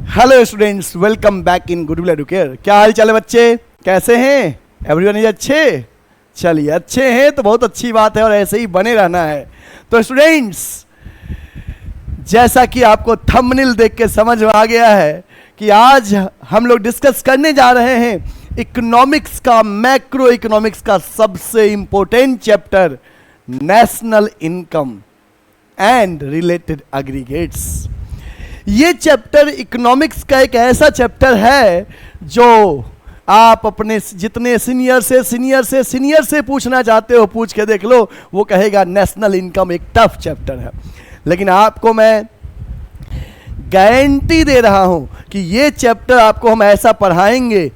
Hello students, welcome back in goodwill Educare. क्या हाल चाल है बच्चे, कैसे हैं? एवरीवन इज अच्छे? चलिए, अच्छे हैं तो बहुत अच्छी बात है और ऐसे ही बने रहना है। तो स्टूडेंट्स, जैसा कि आपको थंबनेल देख के समझ में आ गया है कि आज हम लोग डिस्कस करने जा रहे हैं इकोनॉमिक्स का, मैक्रो इकोनॉमिक्स का सबसे important chapter, national income and related aggregates. ये चैप्टर इकोनॉमिक्स का एक ऐसा चैप्टर है जो आप अपने जितने सीनियर से पूछना चाहते हो पूछ के देख लो, वो कहेगा नेशनल इनकम एक टफ चैप्टर है। लेकिन आपको मैं गारंटी दे रहा हूं कि ये चैप्टर आपको हम ऐसा पढ़ाएंगे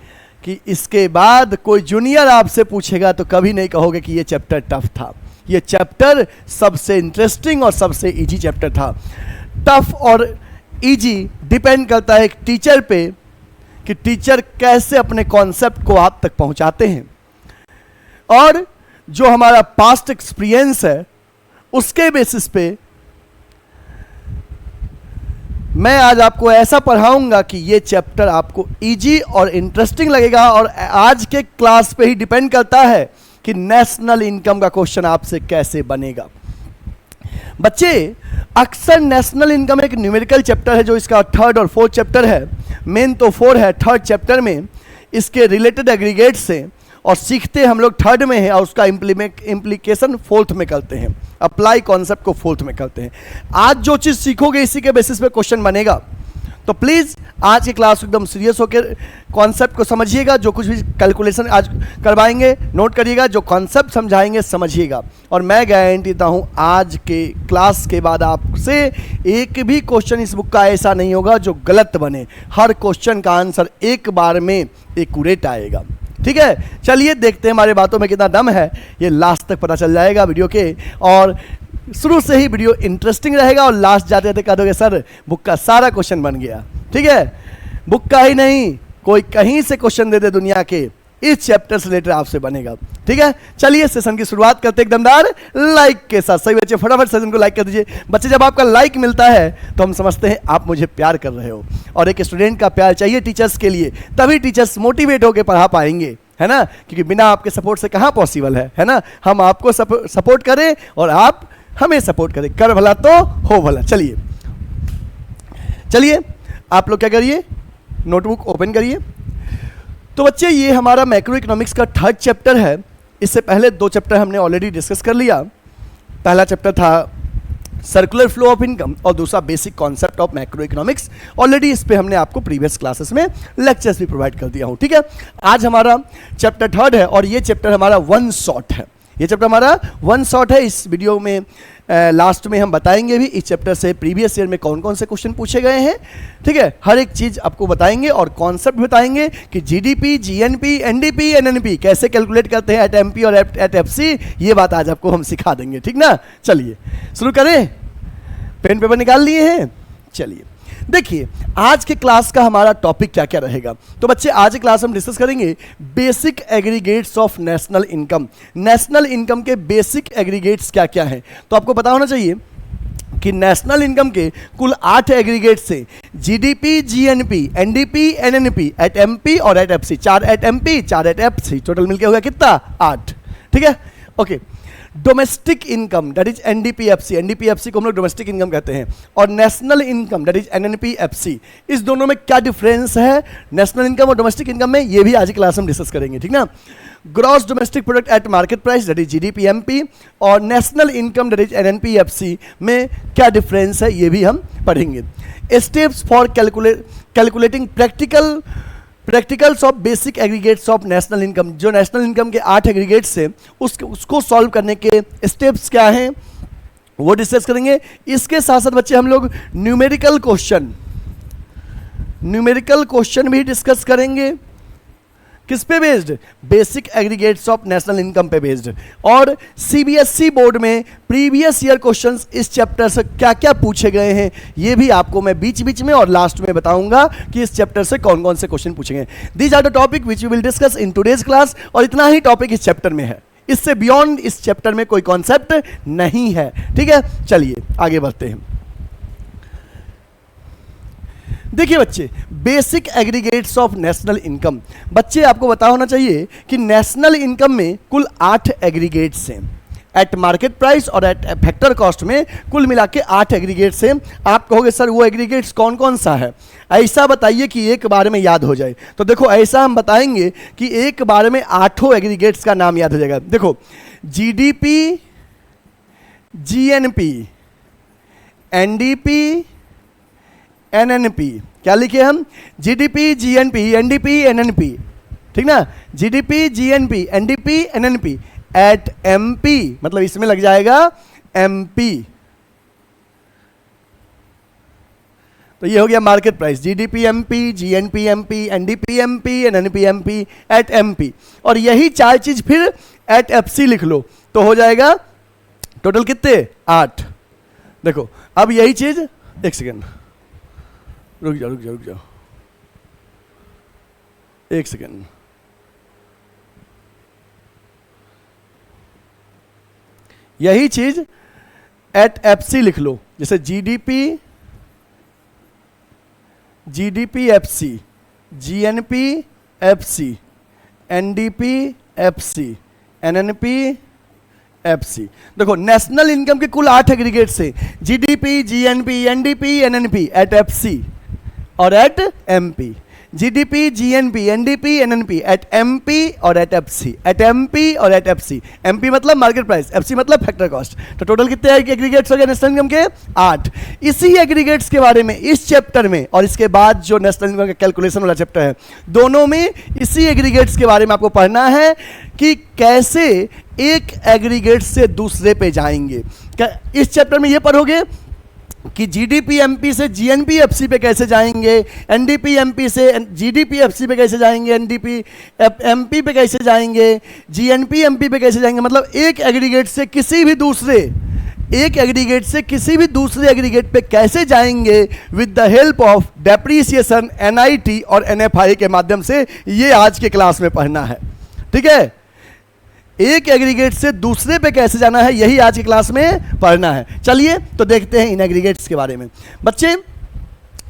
कि इसके बाद कोई जूनियर आपसे पूछेगा तो कभी नहीं कहोगे कि ये चैप्टर टफ था। ये चैप्टर सबसे इंटरेस्टिंग और सबसे इजी चैप्टर था। टफ और इजी डिपेंड करता है एक टीचर पे कि टीचर कैसे अपने कॉन्सेप्ट को आप तक पहुंचाते हैं, और जो हमारा पास्ट एक्सपीरियंस है उसके बेसिस पे मैं आज आपको ऐसा पढ़ाऊंगा कि ये चैप्टर आपको इजी और इंटरेस्टिंग लगेगा। और आज के क्लास पे ही डिपेंड करता है कि नेशनल इनकम का क्वेश्चन आपसे कैसे बनेगा। बच्चे, अक्सर नेशनल इनकम एक न्यूमेरिकल चैप्टर है जो इसका थर्ड और फोर्थ चैप्टर है। मेन तो 4 है, थर्ड चैप्टर में इसके रिलेटेड एग्रीगेट से और सीखते हम लोग थर्ड में है और उसका इम्प्लीकेशन फोर्थ में करते हैं, अप्लाई कॉन्सेप्ट को फोर्थ में करते हैं। आज जो चीज़ सीखोगे इसी के बेसिस पे क्वेश्चन बनेगा। तो प्लीज़ आज की क्लास एकदम सीरियस होकर कॉन्सेप्ट को समझिएगा। जो कुछ भी कैलकुलेशन आज करवाएंगे नोट करिएगा, जो कॉन्सेप्ट समझाएंगे समझिएगा। और मैं गारंटी देता हूँ आज के क्लास के बाद आपसे एक भी क्वेश्चन इस बुक का ऐसा नहीं होगा जो गलत बने। हर क्वेश्चन का आंसर एक बार में एक्यूरेट आएगा। ठीक है, चलिए देखते हैं हमारे बातों में कितना दम है, ये लास्ट तक पता चल जाएगा वीडियो के। और शुरू से ही वीडियो इंटरेस्टिंग रहेगा और लास्ट जाते जाते कह दोगे सर बुक का सारा क्वेश्चन बन गया। ठीक है, बुक का ही नहीं, कोई कहीं से क्वेश्चन दे दे दुनिया के, इस चैप्टर से रिलेटेड आपसे बनेगा। ठीक है, चलिए सेशन की शुरुआत करते हैं एकदमदार लाइक के साथ। सही बच्चे, फटाफट सेशन को लाइक कर दीजिए। बच्चे, जब आपका लाइक मिलता है तो हम समझते हैं आप मुझे प्यार कर रहे हो, और एक स्टूडेंट का प्यार चाहिए टीचर्स के लिए, तभी टीचर्स मोटिवेट होकर पढ़ा पाएंगे, है ना। क्योंकि बिना आपके सपोर्ट से कहाँ पॉसिबल है ना। हम आपको सपोर्ट करें और आप हमें सपोर्ट करें, कर भला तो हो भला। चलिए आप लोग क्या करिए, नोटबुक ओपन करिए। तो बच्चे, ये हमारा मैक्रो इकोनॉमिक्स का थर्ड चैप्टर है। इससे पहले 2 चैप्टर हमने ऑलरेडी डिस्कस कर लिया। पहला चैप्टर था सर्कुलर फ्लो ऑफ इनकम और दूसरा basic concept of macro economics. Already इस पे हमने आपको प्रीवियस क्लासेस में लेक्चर्स भी प्रोवाइड कर दिया हूँ। ठीक है, आज हमारा चैप्टर थर्ड है और ये चैप्टर हमारा 1 शॉट है। ये चैप्टर हमारा 1 शॉट है। इस वीडियो में लास्ट में हम बताएंगे भी इस चैप्टर से प्रीवियस ईयर में कौन कौन से क्वेश्चन पूछे गए हैं। ठीक है, हर एक चीज़ आपको बताएंगे और कॉन्सेप्ट बताएंगे कि जीडीपी, जीएनपी, एनडीपी, एनएनपी कैसे कैलकुलेट करते हैं एट एमपी और एट एफसी। ये बात आज आपको हम सिखा देंगे। ठीक ना, चलिए शुरू करें। पेन पेपर निकाल लिए हैं? चलिए देखिए आज के क्लास का हमारा टॉपिक क्या क्या रहेगा। तो बच्चे, आज की क्लास हम डिस्कस करेंगे basic aggregates of national income. National income के बेसिक एग्रीगेट्स क्या क्या हैं। तो आपको पता होना चाहिए कि नेशनल इनकम के कुल 8 एग्रीगेट्स से GDP, GNP, NDP, NNP, at MP और at FC. 4 at MP, 4 at FC, total मिलके हो गया कितना? 8। ठीक है, okay. Domestic income that is NDPFC, NDPFC को हम लोग डोमेस्टिक इनकम कहते हैं, और national income that is NNPFC. इस दोनों में क्या डिफरेंस है नेशनल इनकम और डोमेस्टिक इनकम में, ये भी आज की क्लास में डिस्कस करेंगे। ठीक ना। Gross domestic product at market price that is जीडीपीएमपी और नेशनल इनकम दैट इज एनएनपीएफसी में क्या डिफरेंस है, ये भी हम पढ़ेंगे। Steps for calculating practicals of basic aggregates of national income. जो नेशनल इनकम के 8 एग्रीगेट्स हैं उसको सॉल्व करने के स्टेप्स क्या हैं वो डिस्कस करेंगे। इसके साथ साथ बच्चे हम लोग न्यूमेरिकल क्वेश्चन भी डिस्कस करेंगे। किस पे based? Basic aggregates of national income पे बेस्ड। और सीबीएसई बोर्ड में प्रीवियस ईयर क्वेश्चंस इस चैप्टर से क्या क्या पूछे गए हैं ये भी आपको मैं बीच बीच में और लास्ट में बताऊंगा कि इस चैप्टर से कौन कौन से क्वेश्चन पूछे गए। These are the topic which we will discuss in today's class. और इतना ही टॉपिक इस चैप्टर में है, इससे बियॉन्ड इस चैप्टर में कोई कॉन्सेप्ट नहीं है। ठीक है, चलिए आगे बढ़ते हैं। देखिए बच्चे, basic aggregates of national income. बच्चे आपको पता होना चाहिए कि नेशनल इनकम में कुल 8 एग्रीगेट्स हैं। एट मार्केट प्राइस और एट फैक्टर कॉस्ट में कुल मिला के 8 एग्रीगेट्स हैं। आप कहोगे सर वो एग्रीगेट्स कौन कौन सा है, ऐसा बताइए कि एक बार में याद हो जाए। तो देखो ऐसा हम बताएंगे कि एक बार में 8 एग्रीगेट्स का नाम याद हो जाएगा। देखो जीडीपी, जीएनपी, एनडीपी, एनएनपी। क्या लिखे हम? GDP, GNP, NDP, NNP. ठीक ना? GDP, GNP, NDP, NNP at MP, मतलब इसमें लग जाएगा एमपी। तो ये हो गया market price, GDP MP, GNP MP, NDP MP, NNP MP at MP. और यही 4 चीज फिर एट एफसी लिख लो तो हो जाएगा टोटल कितने? 8। देखो अब यही चीज, एक सेकेंड रुक जाओ एक सेकेंड। यही चीज एट एफसी लिख लो, जैसे GDP, GDP FC, GNP FC, NDP FC, NNP FC. देखो नेशनल इनकम के कुल 8 एग्रीगेट्स हैं, GDP, GNP, NDP, NNP at FC और at MP. GDP, GNP, NDP, NNP at MP और एट एफसी, एट एमपी और एट एफसी। एमपी मतलब market price, FC मतलब factor cost. तो टोटल कितने एग्रीगेट्स हो गए नेशनल इनकम के? 8। इसी एग्रीगेट्स के बारे में इस चैप्टर में और इसके बाद जो नेशनल इनकम का कैलकुलेशन वाला चैप्टर है, दोनों में इसी एग्रीगेट्स के बारे में आपको पढ़ना है कि कैसे एक एग्रीगेट से दूसरे पे जाएंगे। इस चैप्टर में ये पढ़ोगे कि जीडीपी एमपी से जीएनपी एफसी पे कैसे जाएंगे, एनडीपी एमपी से जीडीपी एफसी पे कैसे जाएंगे, एनडीपी एमपी पे कैसे जाएंगे, जीएनपी एमपी पे कैसे जाएंगे। मतलब एक एग्रीगेट से किसी भी दूसरे एग्रीगेट पे कैसे जाएंगे with the help of depreciation, NIT और एनएफआई के माध्यम से, ये आज के क्लास में पढ़ना है। ठीक है, एक एग्रीगेट से दूसरे पे कैसे जाना है, यही आज की क्लास में पढ़ना है। चलिए तो देखते हैं इन एग्रीगेट्स के बारे में। बच्चे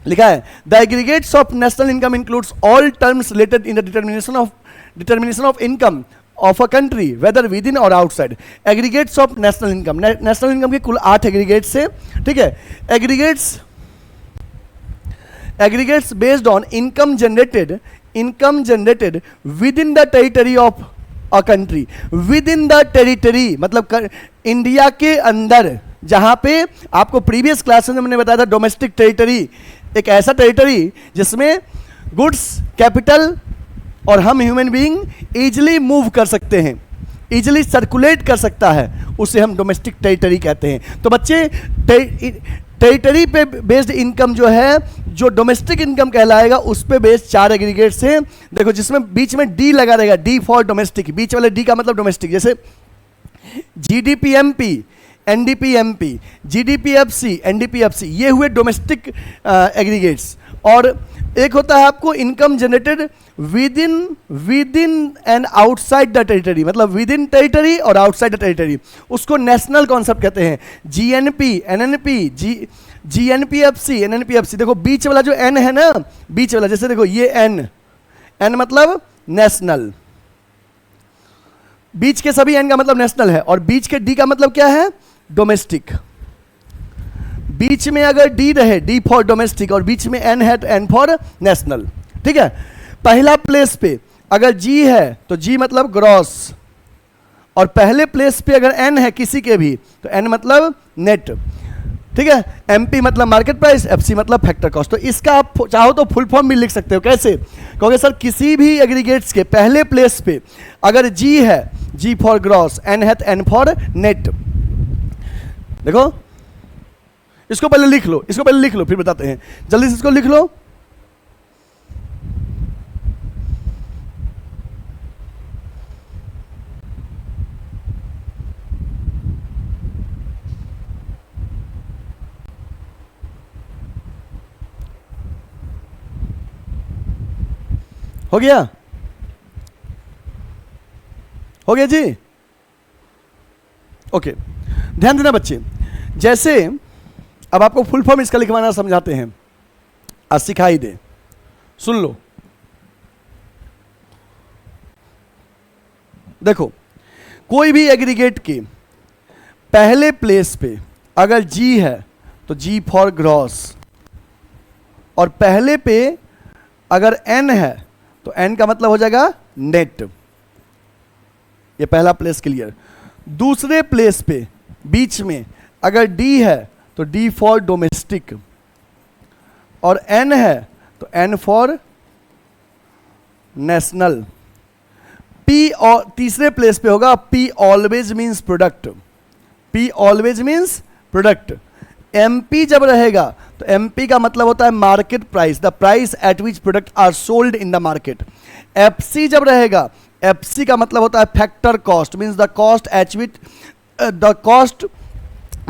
लिखा है the aggregates of national income includes all terms related in the determination of income of a country whether within और outside. Aggregates of national income, national income के कुल 8 एग्रीगेट्स है। ठीक है, aggregates based on income generated within the territory of a country. Within the territory मतलब India के अंदर, जहां पे आपको प्रीवियस क्लास में मैंने बताया था डोमेस्टिक टेरिटरी एक ऐसा टेरिटरी जिसमें गुड्स, कैपिटल और हम ह्यूमन बीइंग इजीली मूव कर सकते हैं, इजीली सर्कुलेट कर सकता है, उसे हम डोमेस्टिक टेरिटरी कहते हैं। तो बच्चे टेरिटरी पे बेस्ड इनकम जो है, जो डोमेस्टिक इनकम कहलाएगा, उस पे बेस्ड 4 एग्रीगेट्स हैं। देखो जिसमें बीच में डी लगा रहेगा, डी फॉर डोमेस्टिक, बीच वाले डी का मतलब डोमेस्टिक। जैसे GDP MP, NDP MP, GDP FC, NDP FC, ये हुए डोमेस्टिक एग्रीगेट्स। और एक होता है आपको income generated with in and outside the territory, मतलब विद इन टेरिटरी और आउटसाइड द टेरिटरी, उसको नेशनल कॉन्सेप्ट कहते हैं। GNP, NNP, GNP FC, NNP FC. देखो बीच वाला जो एन है ना, बीच वाला, जैसे देखो ये एन मतलब नेशनल, बीच के सभी एन का मतलब नेशनल है, और बीच के डी का मतलब क्या है? डोमेस्टिक। बीच में अगर डी रहे, डी फॉर डोमेस्टिक, और बीच में एन है तो एन फॉर नेशनल। ठीक है, पहला प्लेस पे अगर जी है तो जी मतलब ग्रॉस, और पहले प्लेस पे अगर एन है किसी के भी तो एन मतलब नेट। ठीक है, एमपी मतलब मार्केट प्राइस, एफसी मतलब फैक्टर कॉस्ट। तो इसका आप चाहो तो फुल फॉर्म भी लिख सकते हो। कैसे? कहोगे सर किसी भी एग्रीगेट्स के पहले प्लेस पे अगर जी है, जी फॉर ग्रॉस, एन है तो एन फॉर नेट। देखो इसको पहले लिख लो, फिर बताते हैं। जल्दी से इसको लिख लो। हो गया जी? ओके, ध्यान देना बच्चे। जैसे अब आपको फुल फॉर्म इसका लिखवाना समझाते हैं। और सिखाई दे। सुन लो, देखो कोई भी एग्रीगेट के पहले प्लेस पे अगर जी है तो जी फॉर ग्रॉस, और पहले पे अगर एन है तो एन का मतलब हो जाएगा नेट। ये पहला प्लेस क्लियर। दूसरे प्लेस पे बीच में अगर डी है तो डी फॉर डोमेस्टिक, और एन है तो एन फॉर नेशनल। पी और तीसरे प्लेस पे होगा P always means product, P always means product. MP जब रहेगा तो एमपी का मतलब होता है market price, the price at which product are sold in the market. FC जब रहेगा, एफसी का मतलब होता है factor cost, means the cost at which the cost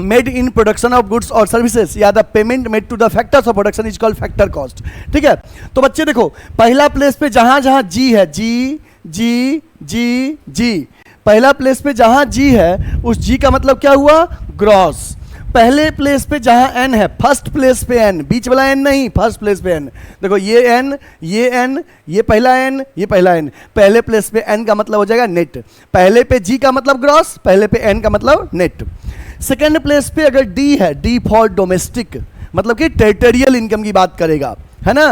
made in production of goods और सर्विसेज, या the payment made to the factors of production is called factor cost. ठीक है, तो बच्चे देखो पहला प्लेस पे जहां जहां जी है, जी जी जी जी, पहला प्लेस पे जहां जी है उस जी का मतलब क्या हुआ, ग्रॉस। पहले प्लेस पे जहां एन है, फर्स्ट प्लेस पे एन, बीच वाला एन नहीं, फर्स्ट प्लेस पे एन। देखो ये एन, ये एन, ये पहला एन, ये पहला एन, पहले प्लेस पे एन का मतलब हो जाएगा नेट। पहले पे जी का मतलब ग्रॉस, पहले पे एन का मतलब नेट। सेकेंड प्लेस पे अगर डी है, डी फॉर डोमेस्टिक, मतलब कि टेरिटोरियल इनकम की बात करेगा, है ना,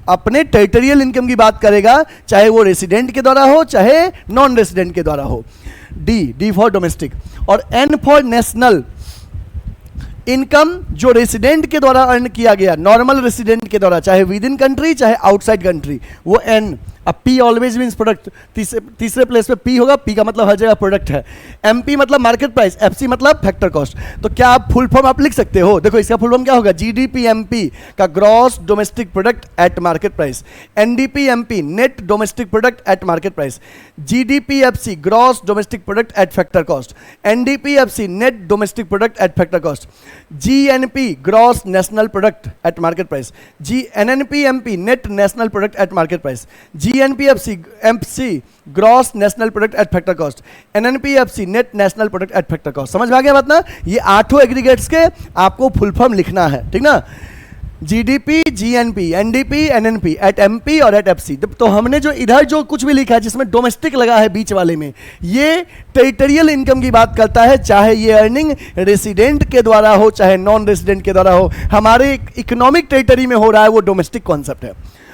अपने टेरिटोरियल इनकम की बात करेगा, चाहे वो रेसिडेंट के द्वारा हो चाहे नॉन रेसिडेंट के द्वारा हो। D for domestic. और एन फॉर नेशनल, इनकम जो रेसिडेंट के द्वारा अर्न किया गया, नॉर्मल रेसिडेंट के द्वारा, चाहे विद इन कंट्री चाहे आउटसाइड कंट्री, वो एन। अब पी ऑलवेज मीन्स प्रोडक्ट, तीसरे प्लेस पे पी होगा, पी का मतलब हर जगह प्रोडक्ट है। एमपी मतलब मार्केट प्राइस, एफसी मतलब फैक्टर कॉस्ट। तो क्या आप फुल फॉर्म आप लिख सकते हो, देखो इसका फुल फॉर्म क्या होगा, जीडीपी एमपी का gross domestic product at market price, NDP MP net domestic product at market price, GDP FC gross domestic product at factor cost, NDP FC net domestic product at factor cost, GNP gross national product at market price, NNP MP net national product at market price, MC gross national product at factor cost, NNPFC net national product at factor cost. समझ में आ गया बात ना? ये आठों aggregates के आपको full form लिखना है, ठीक ना, GDP, GNP, NDP, NNP at MP और एट एफसी। तो हमने जो इधर जो कुछ भी लिखा है जिसमें डोमेस्टिक लगा है बीच वाले में, ये टेरिटोरियल इनकम की बात करता है, चाहे ये अर्निंग रेसिडेंट के द्वारा हो चाहे नॉन रेसिडेंट के द्वारा हो, हमारे इकोनॉमिक टेरिटरी में हो रहा है वो डोमेस्टिक कॉन्सेप्ट है।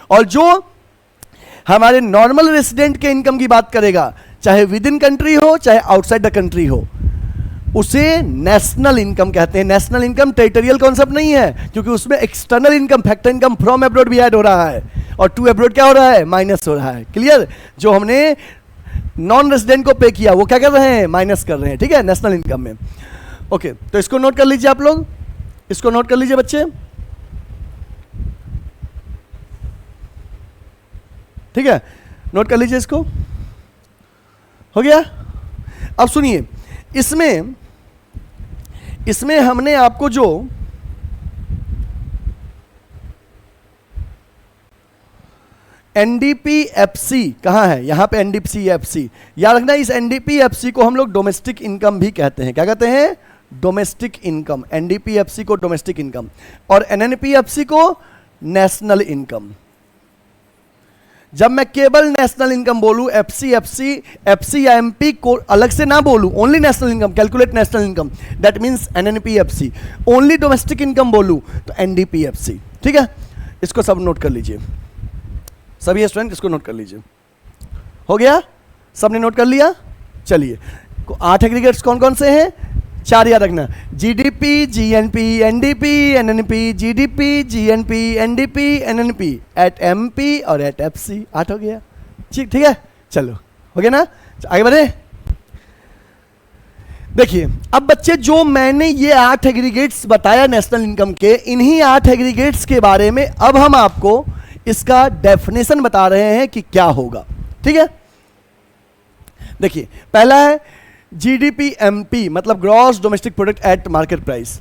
और जो हमारे नॉर्मल रेसिडेंट के इनकम की बात करेगा, चाहे विद इन कंट्री हो चाहे आउटसाइड द कंट्री हो, उसे नेशनल इनकम कहते हैं। नेशनल इनकम टेरिटोरियल कॉन्सेप्ट नहीं है, क्योंकि उसमें external income, factor income from abroad भी ऐड हो रहा है, और टू अब्रॉड क्या हो रहा है, माइनस हो रहा है। क्लियर? जो हमने नॉन रेसिडेंट को पे किया वो क्या कर रहे हैं, माइनस कर रहे हैं, ठीक है, नेशनल इनकम में। ओके, तो इसको नोट कर लीजिए आप लोग, इसको नोट कर लीजिए बच्चे, ठीक है, नोट कर लीजिए इसको। हो गया? अब सुनिए, इसमें हमने आपको जो एनडीपीएफसी कहाँ है, यहां पे एनडीपीएफसी याद रखना। इस एनडीपीएफसी को हम लोग डोमेस्टिक इनकम भी कहते हैं। क्या कहते हैं? Domestic income. एनडीपीएफसी को डोमेस्टिक इनकम और एनएनपीएफसी को नेशनल इनकम। जब मैं केवल नेशनल इनकम बोलूं, एफसी या एमपी को अलग से ना बोलूं, only national income, calculate national income, that means NNPFC. Only domestic income बोलूं तो एनडीपीएफसी। ठीक है, इसको सब नोट कर लीजिए, सभी स्टूडेंट इसको नोट कर लीजिए। हो गया? सबने नोट कर लिया? चलिए, 8 एग्रीगेट्स कौन कौन से हैं? 4 याद रखना, GDP, GNP, NDP, NNP, GDP, GNP, NDP, NNP at MP और एट एफसी। 8 हो गया? ठीक है, चलो हो गया ना, आगे बढ़े। देखिए अब बच्चे, जो मैंने ये 8 एग्रीगेट्स बताया नेशनल इनकम के, इन्हीं 8 एग्रीगेट्स के बारे में अब हम आपको इसका डेफिनेशन बता रहे हैं कि क्या होगा। ठीक है, देखिए पहला है जीडीपी एमपी, मतलब gross domestic product at market price.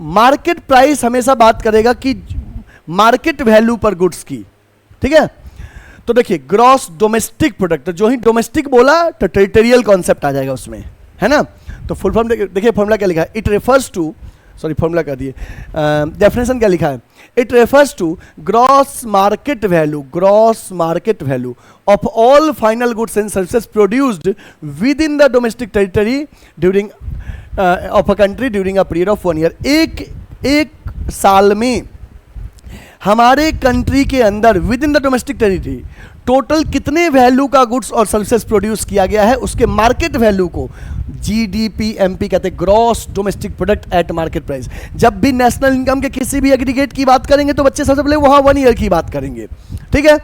Market price हमेशा बात करेगा कि मार्केट वैल्यू पर गुड्स की। ठीक है, तो देखिए ग्रॉस डोमेस्टिक प्रोडक्ट, जो ही डोमेस्टिक बोला तो टेरिटोरियल कॉन्सेप्ट आ जाएगा उसमें, है ना। तो फुल फॉर्म देखिए, फॉर्मूला क्या लिखा है, it refers to sorry formula कर दिए, डेफिनेशन क्या लिखा है, it refers to gross market value of all final goods and services produced within the domestic territory during of a country during a period of 1 year. एक साल में हमारे country के अंदर within the domestic territory total कितने value का goods और services produce किया गया है, उसके मार्केट वैल्यू को GDPMP कहते हैं, gross domestic product at market price. जब भी नेशनल इनकम के किसी भी एग्रीगेट की बात करेंगे तो बच्चे सबसे पहले वहां 1 ईयर की बात करेंगे, ठीक है।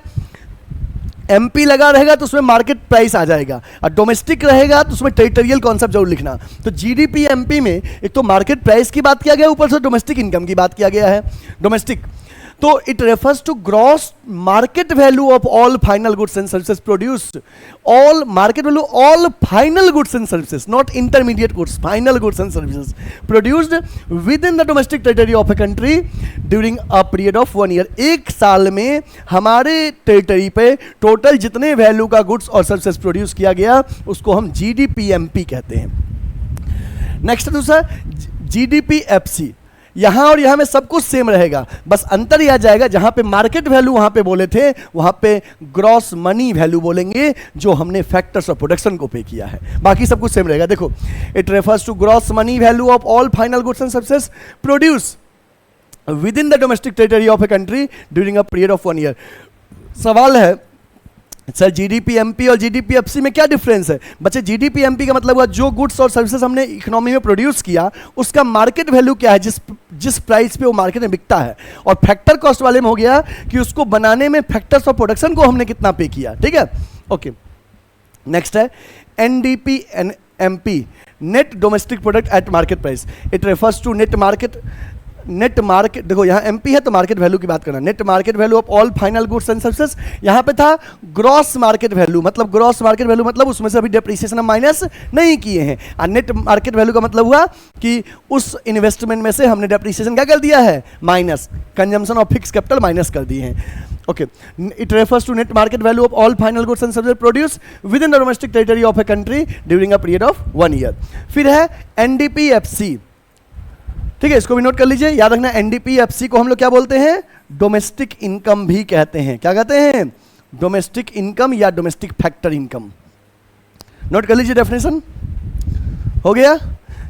MP लगा रहेगा तो उसमें मार्केट प्राइस आ जाएगा, और डोमेस्टिक रहेगा तो उसमें टेरिटोरियल कॉन्सेप्ट जरूर लिखना। तो GDPMP में एक तो मार्केट प्राइस की बात किया गया, ऊपर से डोमेस्टिक इनकम की बात किया गया है, डोमेस्टिक। तो it refers to gross market value of all final goods and services produced, all market value all final goods and services, not intermediate goods, final goods and services produced within the domestic territory of a country during a period of 1 year. एक साल में हमारे territory पे total जितने value का goods और services produce किया गया उसको हम GDPMP कहते हैं। नेक्स्ट दूसरा GDPFC। यहां और यहां में सब कुछ सेम रहेगा, बस अंतर यह आ जाएगा, जहां पे मार्केट वैल्यू वहां पे बोले थे वहां पे ग्रॉस मनी वैल्यू बोलेंगे जो हमने फैक्टर्स ऑफ प्रोडक्शन को पे किया है, बाकी सब कुछ सेम रहेगा। देखो, it refers to gross money value of all final goods and services produce within the domestic territory of a country during a period of 1 year. सवाल है सर GDPMP और GDPFC में क्या डिफरेंस है? बच्चे GDPMP का मतलब हुआ जो गुड्स और सर्विसेज हमने इकोनॉमी में प्रोड्यूस किया उसका मार्केट वैल्यू क्या है, जिस प्राइस पे वो मार्केट में बिकता है। और फैक्टर कॉस्ट वाले में हो गया कि उसको बनाने में फैक्टर्स ऑफ प्रोडक्शन को हमने कितना पे किया, ठीक है। ओके, नेक्स्ट है NDPMP, net domestic product at market price. It refers to net market, देखो यहाँ MP है तो मार्केट वैल्यू की बात करना, net market value of all final goods and services. यहाँ पे था ग्रॉस मार्केट वैल्यू, मतलब ग्रॉस मार्केट वैल्यू मतलब उसमें से अभी डेप्रिसिएशन हम माइनस नहीं किए हैं, और नेट मार्केट वैल्यू का मतलब हुआ कि उस इन्वेस्टमेंट में से हमने डेप्रिसिएशन क्या कर दिया है, minus, consumption of fix capital minus कर दिए हैं। Okay, it refers to net market value of all final goods and services produce within the domestic territory of a country during a period of 1 year. फिर है NDPFC, ठीक है, इसको भी note कर लीजिए, याद रखना NDPFC को हम लोग क्या बोलते हैं, डोमेस्टिक इनकम भी कहते हैं। क्या कहते हैं, डोमेस्टिक इनकम या डोमेस्टिक फैक्टर इनकम। नोट कर लीजिए, डेफिनेशन हो गया।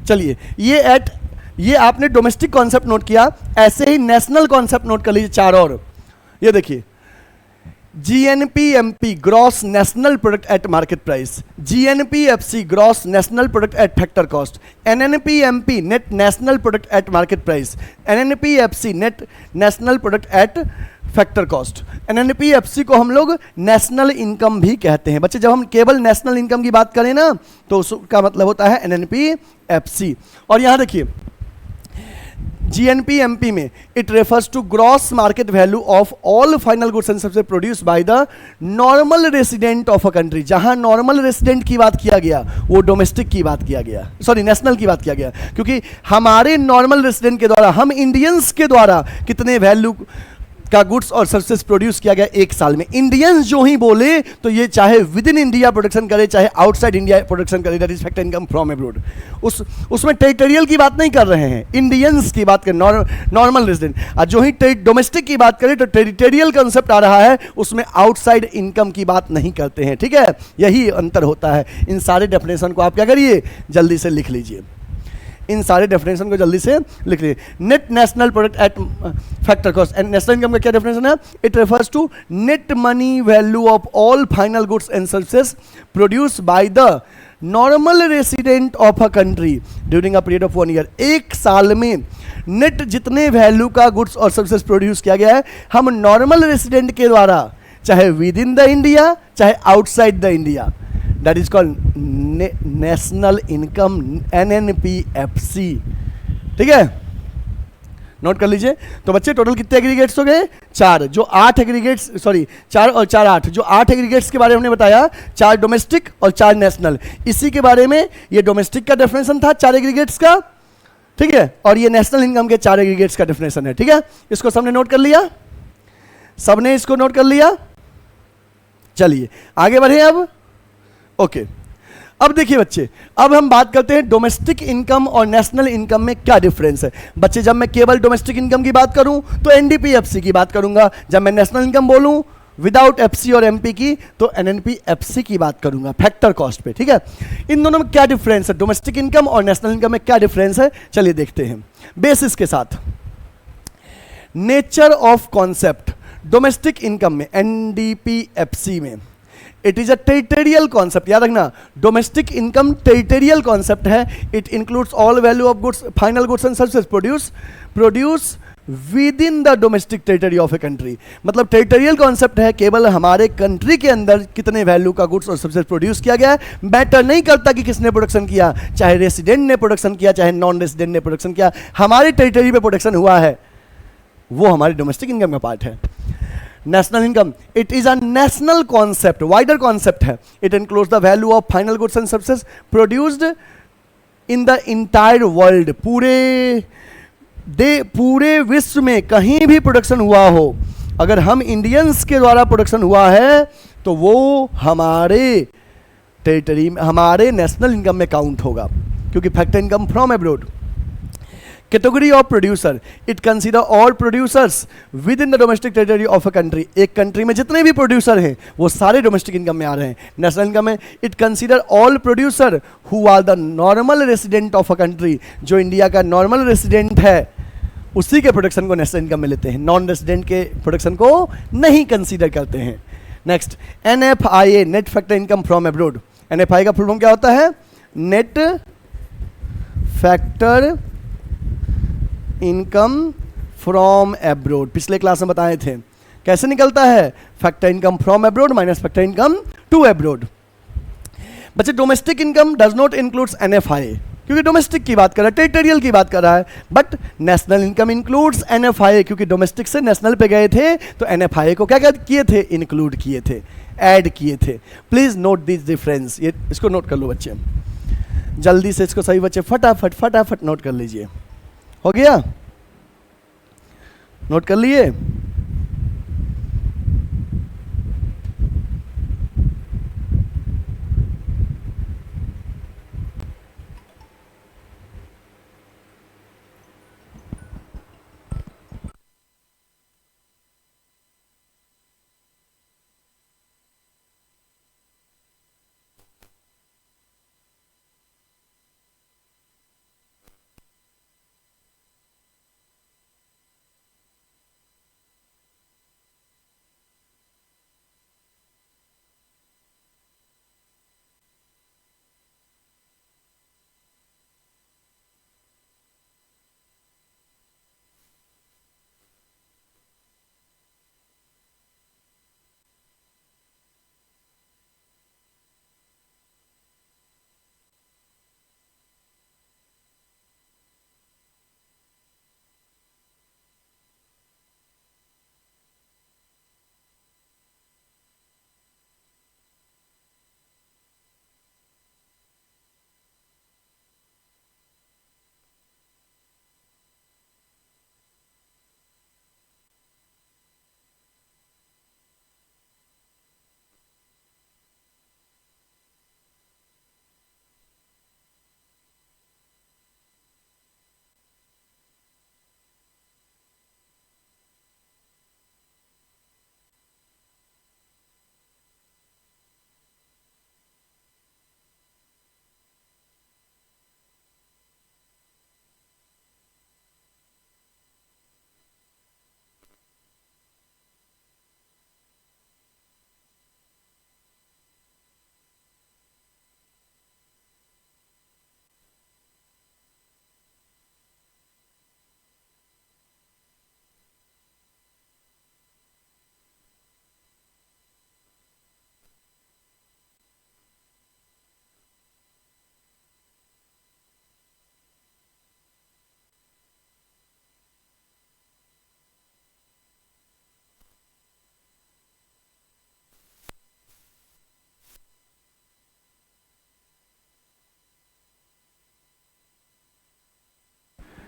चलिए, ये आपने डोमेस्टिक कॉन्सेप्ट नोट किया, ऐसे ही नेशनल कॉन्सेप्ट नोट कर लीजिए 4 और। ये देखिए, GNPMP gross national product at market price, GNPFC gross national product at factor cost, NNPMP net national product at market price, NNPFC net national product at factor cost. NNPFC को हम लोग national income भी कहते हैं। बच्चे, जब हम केवल नेशनल इनकम की बात करें ना तो उसका मतलब होता है NNPFC। और यहाँ देखिए GNPMP में it refers to gross market value of all final goods and services produce by the normal resident of a country. जहां नॉर्मल रेसिडेंट की बात किया गया वो डोमेस्टिक की बात किया गया, सॉरी नेशनल की बात किया गया, क्योंकि हमारे नॉर्मल रेसिडेंट के द्वारा, हम इंडियंस के द्वारा कितने वैल्यू का गुड्स और सर्विसेज प्रोड्यूस किया गया एक साल में। इंडियंस जो ही बोले तो ये चाहे विद इन इंडिया प्रोडक्शन करे चाहे आउटसाइड इंडिया प्रोडक्शन करे, that is factor income from abroad. उसमें टेरिटोरियल की बात नहीं कर रहे हैं, इंडियंस की बात करें, नॉर्मल रेजिडेंट। और जो ही डोमेस्टिक की बात करें तो टेरिटोरियल कंसेप्ट आ रहा है, उसमें आउटसाइड इनकम की बात नहीं करते हैं, ठीक है। यही अंतर होता है। इन सारे डेफिनेशन को आप क्या करिए, जल्दी से लिख लीजिए, इन सारे डेफिनेशन को जल्दी से लिख लीजिए। Net national product at factor cost, and national income का क्या डेफिनेशन है, it refers to net money value of all final goods and services produce by the normal resident of a country during a period of 1 year. एक साल में net जितने value का goods और services produce किया गया है, हम नॉर्मल रेसिडेंट के द्वारा, चाहे विद इन द इंडिया चाहे outside the India, that is called national income, NNPFC, ठीक है। नोट कर लीजिए। तो बच्चे टोटल कितने एग्रीगेट्स हो गए, 4। जो 8 एग्रीगेट्स, सॉरी 4 और 4 8, जो 8 एग्रीगेट्स के बारे में हमने बताया, 4 डोमेस्टिक और 4 नेशनल। इसी के बारे में ये डोमेस्टिक का डेफिनेशन था 4 एग्रीगेट्स का, ठीक है, और ये नेशनल इनकम के 4 एग्रीगेट्स का डेफिनेशन है, ठीक है। इसको सबने नोट कर लिया, सबने इसको नोट कर लिया। चलिए आगे बढ़े अब। ओके, अब देखिए बच्चे, अब हम बात करते हैं डोमेस्टिक इनकम और नेशनल इनकम में क्या डिफरेंस है। बच्चे जब मैं केवल डोमेस्टिक इनकम की बात करूं तो एनडीपीएफसी की बात करूंगा, जब मैं नेशनल इनकम बोलूं विदाउट एफसी और एमपी की तो एनएनपीएफसी की बात करूंगा फैक्टर कॉस्ट पे, ठीक है। इन दोनों में क्या डिफरेंस है, डोमेस्टिक इनकम और नेशनल इनकम में क्या डिफरेंस है, चलिए देखते हैं बेसिस के साथ। Nature of concept, domestic income में एनडीपीएफसी में it is a territorial concept, याद रखना डोमेस्टिक इनकम टेरिटोरियल कॉन्सेप्ट है। It includes all value of goods, final goods and services produce within the domestic territory of a country. मतलब territorial concept है, केवल हमारे country के अंदर कितने वैल्यू का गुड्स और सर्विसेज प्रोड्यूस किया गया है, मैटर नहीं करता कि किसने प्रोडक्शन किया, चाहे रेसिडेंट ने प्रोडक्शन किया चाहे नॉन रेसिडेंट ने प्रोडक्शन किया, हमारे टेरिटरी पे प्रोडक्शन हुआ है, वो हमारी डोमेस्टिक इनकम का पार्ट है। National income, it is a national concept, wider concept है। It includes the value of final goods and services produced in the entire world, पूरे विश्व में कहीं भी प्रोडक्शन हुआ हो, अगर हम इंडियंस के द्वारा प्रोडक्शन हुआ है तो वो हमारे टेरिटरी में, हमारे नेशनल इनकम में काउंट होगा, क्योंकि factor income from abroad. Category of producer, it consider all producers with in the domestic territory of a country. एक कंट्री में जितने भी प्रोड्यूसर हैं वो सारे डोमेस्टिक इनकम में आ रहे हैं। नेशनल इनकम में it consider all producer who are the normal resident of a country, जो इंडिया का नॉर्मल रेसिडेंट है उसी के प्रोडक्शन को नेशनल इनकम में लेते हैं, नॉन रेसिडेंट के प्रोडक्शन को नहीं कंसीडर करते हैं। Next NFIA, net factor income from abroad. NFIA का फुल फॉर्म क्या होता है, net factor income from abroad. पिछले क्लास में बताए थे कैसे निकलता है, factor income from abroad minus factor income to abroad. बच्चे domestic income does not includes NFIA, क्योंकि डोमेस्टिक की बात कर रहा है, टेरिटोरियल की बात कर रहा है, but national income includes NFIA, क्योंकि डोमेस्टिक से नेशनल पे गए थे तो NFIA को क्या क्या किए थे, इंक्लूड किए थे, ऐड किए थे। प्लीज नोट दिस डिफरेंस, ये इसको नोट कर लो बच्चे, जल्दी से इसको सही बच्चे फटाफट फटाफट नोट कर लीजिए। हो गया, नोट कर लिए।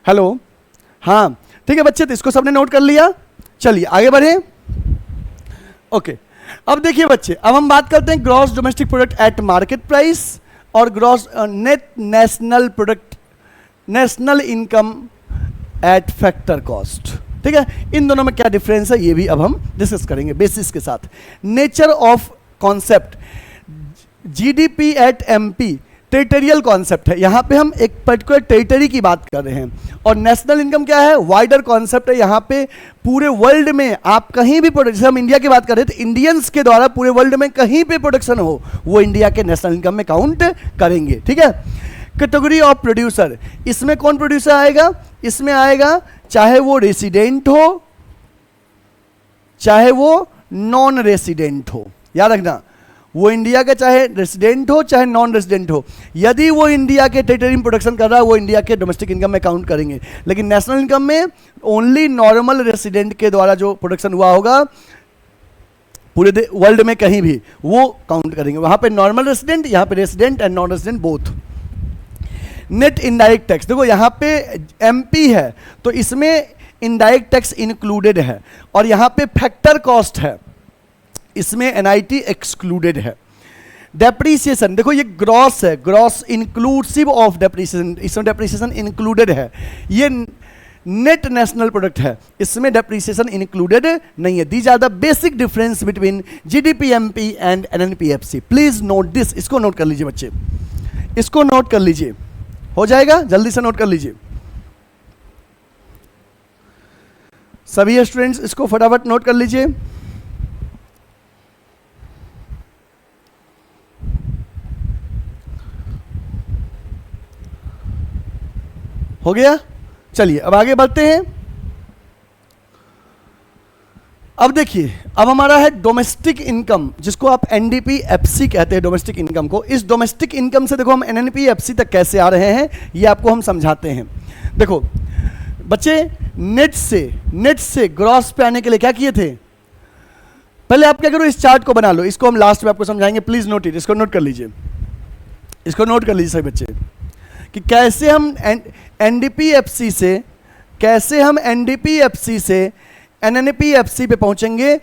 हेलो, हाँ ठीक है बच्चे, तो इसको सबने नोट कर लिया। चलिए आगे बढ़े। ओके, अब देखिए बच्चे, अब हम बात करते हैं gross domestic product at market price और gross net national product, national income at factor cost. ठीक है, इन दोनों में क्या डिफरेंस है ये भी अब हम डिस्कस करेंगे बेसिस के साथ। Nature of concept, GDP at MP territorial concept है, यहाँ पे हम एक पर्टिकुलर टेरिटरी की बात कर रहे हैं। और नेशनल इनकम क्या है, वाइडर कॉन्सेप्ट है, यहाँ पे पूरे वर्ल्ड में आप कहीं भी प्रोडक्शन, जैसे हम इंडिया की बात कर रहे थे, इंडियंस के द्वारा पूरे वर्ल्ड में कहीं पे प्रोडक्शन हो वो इंडिया के नेशनल इनकम में काउंट करेंगे। ठीक है, कैटेगरी ऑफ प्रोड्यूसर, इसमें कौन प्रोड्यूसर आएगा, इसमें आएगा चाहे वो रेसिडेंट हो चाहे वो नॉन रेसिडेंट हो, याद रखना, वो इंडिया का चाहे रेसिडेंट हो चाहे नॉन रेसिडेंट हो, यदि वो इंडिया के टेरिटरी में प्रोडक्शन कर रहा है वो इंडिया के डोमेस्टिक इनकम में काउंट करेंगे। लेकिन नेशनल इनकम में ओनली नॉर्मल रेसिडेंट के द्वारा जो प्रोडक्शन हुआ होगा पूरे वर्ल्ड में कहीं भी वो काउंट करेंगे। वहां पे नॉर्मल रेसिडेंट, यहाँ पे resident and non resident both. Net indirect tax, देखो यहाँ पे एमपी है तो इसमें इनडायरेक्ट टैक्स इंक्लूडेड है, और यहाँ पे फैक्टर कॉस्ट है, इसमें एनआईटी एक्सक्लूडेड है। डेप्रीसिएशन, देखो ये ग्रॉस है, ग्रॉस इंक्लूसिव ऑफ डेप्रीसिएशन, इसमें डेप्रीसिएशन इंक्लूडेड है। ये नेट नेशनल प्रोडक्ट है, इसमें डेप्रीसिएशन इंक्लूडेड नहीं है। These are the basic difference between GDP MP and NNPFC. Please note this, इसको नोट कर लीजिए बच्चे, इसको नोट कर लीजिए, हो जाएगा, जल्दी से नोट कर लीजिए सभी स्टूडेंट्स, इसको फटाफट नोट कर लीजिए। हो गया, चलिए अब आगे बढ़ते हैं। अब देखिए, अब हमारा है डोमेस्टिक इनकम, जिसको आप एनडीपीएफसी कहते हैं डोमेस्टिक इनकम को। इस डोमेस्टिक इनकम से देखो हम एनएनपीएफसी तक कैसे आ रहे हैं ये आपको हम समझाते हैं। देखो बच्चे, नेट से ग्रॉस पे आने के लिए क्या किए थे, पहले आप क्या करो, इस चार्ट को बना लो, इसको हम लास्ट में आपको समझाएंगे। प्लीज नोट इट, इसको नोट कर लीजिए, इसको नोट कर लीजिए सभी बच्चे, कि कैसे हम एनडीपीएफसी से एनएनपीएफसी पे पहुंचेंगे।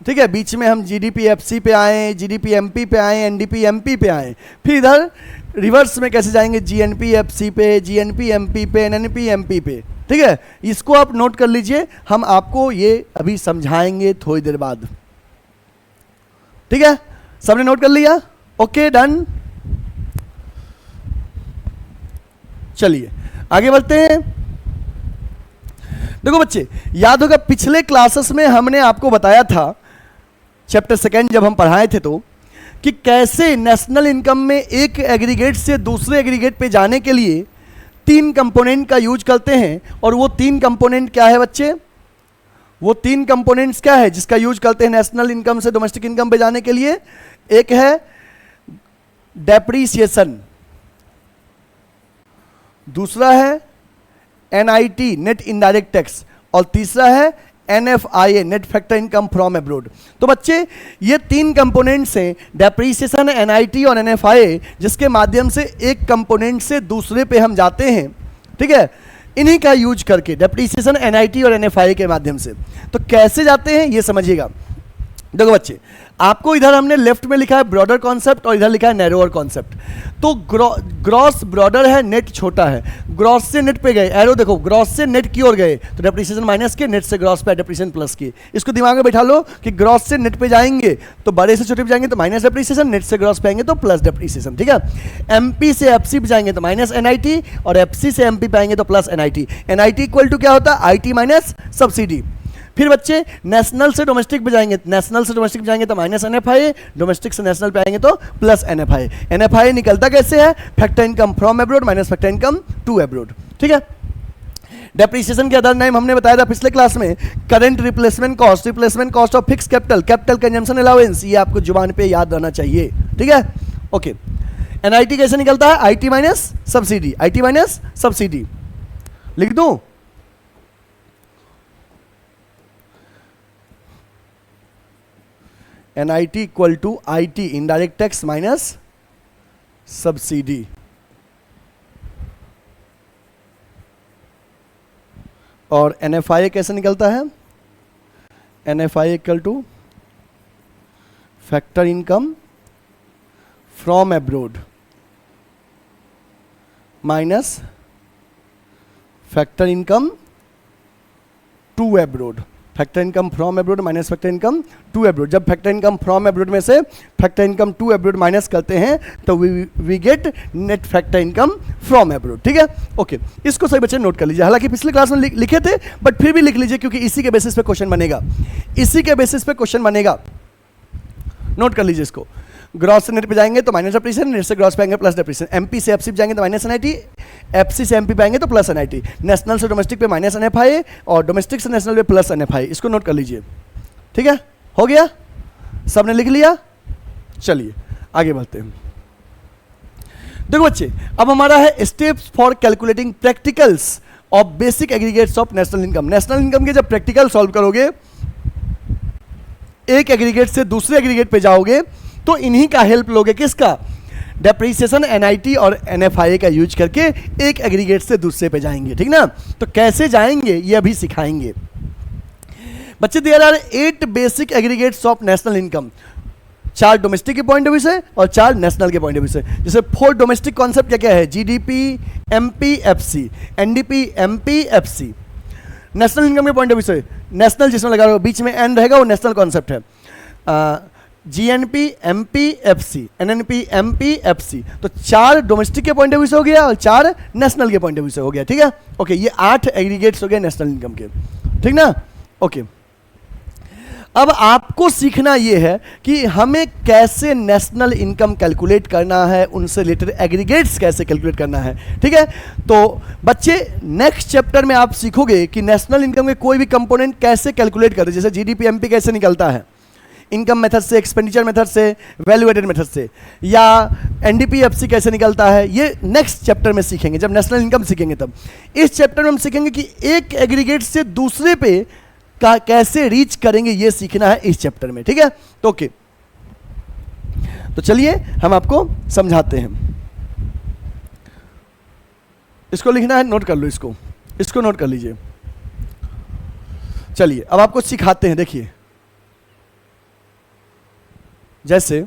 ठीक है, बीच में हम जीडीपीएफसी पे आए, जीडीपीएमपी पे आए, एनडीपीएमपी पे आए, फिर इधर रिवर्स में कैसे जाएंगे, जीएनपीएफसी पे, जीएनपीएमपी पे, एनएनपीएमपी पे। ठीक है, इसको आप नोट कर लीजिए, हम आपको ये अभी समझाएंगे थोड़ी देर बाद। ठीक है, सबने नोट कर लिया, ओके डन। चलिए आगे बढ़ते हैं। देखो बच्चे, याद होगा पिछले क्लासेस में हमने आपको बताया था, चैप्टर सेकेंड जब हम पढ़ाए थे, तो कि कैसे नेशनल इनकम में एक एग्रीगेट से दूसरे एग्रीगेट पे जाने के लिए 3 कंपोनेंट का यूज करते हैं। और वो 3 कंपोनेंट क्या है बच्चे, वो 3 कंपोनेंट्स क्या है जिसका यूज करते हैं नेशनल इनकम से डोमेस्टिक इनकम पे जाने के लिए। एक है डेप्रीसिएशन, दूसरा है एनआईटी नेट इनडायरेक्ट टैक्स, और तीसरा है NFIA net factor income from abroad. तो बच्चे ये 3 कंपोनेंट्स हैं, डेप्रीसिएशन, एनआईटी और एनएफआईए, जिसके माध्यम से एक कंपोनेंट से दूसरे पे हम जाते हैं। ठीक है, इन्हीं का यूज करके, डेप्रीसिएशन, एनआईटी और एनएफआईए के माध्यम से। तो कैसे जाते हैं ये समझिएगा। देखो बच्चे, आपको इधर हमने लेफ्ट में लिखा है ब्रॉडर कॉन्सेप्ट और इधर लिखा है नैरोअर कॉन्सेप्ट। तो ग्रॉस ब्रॉडर है, नेट छोटा है, ग्रॉस से नेट पे गए, एरो देखो, ग्रॉस से नेट की ओर गए तो डेप्रीसिएशन माइनस के, नेट से ग्रॉस पे डेप्रीसिएशन प्लस की। इसको दिमाग में बैठा लो कि ग्रॉस से नेट पे जाएंगे तो बड़े से छोटे पे जाएंगे तो माइनस डेप्रीसिएशन, नेट से ग्रॉस पे आएंगे तो प्लस डेप्रीसिएशन। ठीक है, एमपी से एफसी पे जाएंगे तो माइनस एनआईटी, और एफसी से एमपी पे आएंगे तो plus NIT. NIT equal to क्या होता है, आईटी माइनस सब्सिडी। फिर बच्चे नेशनल से डोमेस्टिक पे जाएंगे, नेशनल से डोमेस्टिक पे जाएंगे तो माइनस एनएफआई, डोमेस्टिक से नेशनल पे आएंगे तो प्लस एनएफआई। एनएफआई निकलता कैसे है, factor income from abroad minus factor income to abroad. ठीक है, डेप्रीसिएशन के अदर नेम हमने बताया था पिछले क्लास में, current replacement cost of fix capital, capital consumption allowance, ये आपको जुबान पे याद रहना चाहिए। ठीक है, ओके। एनआईटी कैसे निकलता है, IT minus subsidy, IT minus subsidy लिख दूं। NIT equal to IT indirect tax minus subsidy. और एनएफआई कैसे निकलता है, NFI equal to factor income from abroad minus factor income to abroad, factor income from abroad minus factor income to abroad. जब factor income from abroad में से factor income to abroad minus करते हैं तो we get net factor income from abroad. ठीक है, okay, इसको सही बच्चे नोट कर लीजिए। हालांकि पिछले क्लास में लिखे थे बट फिर भी लिख लीजिए क्योंकि इसी के बेसिस पे क्वेश्चन बनेगा, इसी के बेसिस पे क्वेश्चन बनेगा। नोट कर लीजिए इसको। ग्रॉस से नेट पे जाएंगे तो माइनस डेप्रिसिएशन, नेट से ग्रॉस पे आएंगे प्लस डेप्रिसिएशन। एमपी से एफसी पे जाएंगे तो माइनस एनआईटी, एफसी से एमपी पे आएंगे तो प्लस एनआईटी। नेशनल से डोमेस्टिक पे माइनस एनएफआई और डोमेस्टिक से नेशनल पे प्लस एनएफआई। इसको नोट कर लीजिए। ठीक है, हो गया, सबने लिख लिया। चलिए आगे बढ़ते हैं। देखो बच्चे, अब हमारा है steps for calculating practicals of basic aggregates of national income. National income के जब प्रैक्टिकल सॉल्व करोगे, एक एग्रीगेट से दूसरे एग्रीगेट पे जाओगे तो इन्हीं का हेल्प लोगे। किसका? डेप्रिसिएशन, एनआईटी और एनएफआई का यूज करके एक एग्रीगेट से दूसरे पे जाएंगे। ठीक ना, तो कैसे जाएंगे ये अभी सिखाएंगे बच्चे। There are 8 basic aggregates of national income, 4 domestic के पॉइंट ऑफ व्यू से और 4 नेशनल के पॉइंट ऑफ व्यू से। जैसे 4 डोमेस्टिक कॉन्सेप्ट क्या क्या है? GDP, MP, FC, NDP, MP, FC. National income के पॉइंट ऑफ व्यू से नेशनल जिसमें लगा रहा बीच में एन रहेगा वो नेशनल कॉन्सेप्ट है। GNP, MP, FC, NNP, MP, FC. तो 4 डोमेस्टिक के पॉइंट ऑफ व्यू से हो गया और 4 नेशनल के पॉइंट ऑफ व्यू से हो गया। ठीक है, ओके, ये 8 एग्रीगेट्स हो गए नेशनल इनकम के। ठीक ना, ओके। अब आपको सीखना ये है कि हमें कैसे नेशनल इनकम कैलकुलेट करना है, उनसे रिलेटेड एग्रीगेट्स कैसे कैलकुलेट करना है। ठीक है, तो बच्चे नेक्स्ट चैप्टर में आप सीखोगे कि नेशनल इनकम के कोई भी कंपोनेंट कैसे कैलकुलेट करते, जैसे जीडीपी, एमपी कैसे निकलता है इनकम मेथड से, एक्सपेंडिचर मेथड से, वैल्यू एडेड मेथड से, या एनडीपी, एफसी कैसे निकलता है, ये नेक्स्ट चैप्टर में सीखेंगे जब नेशनल इनकम सीखेंगे तब। इस चैप्टर में हम सीखेंगे कि एक एग्रीगेट से दूसरे पे कैसे रीच करेंगे, ये सीखना है इस चैप्टर में। ठीक है, तो ओके, तो चलिए हम आपको समझाते हैं। इसको लिखना है, नोट कर लो इसको, इसको नोट कर लीजिए। चलिए अब आपको सिखाते हैं। देखिए, जैसे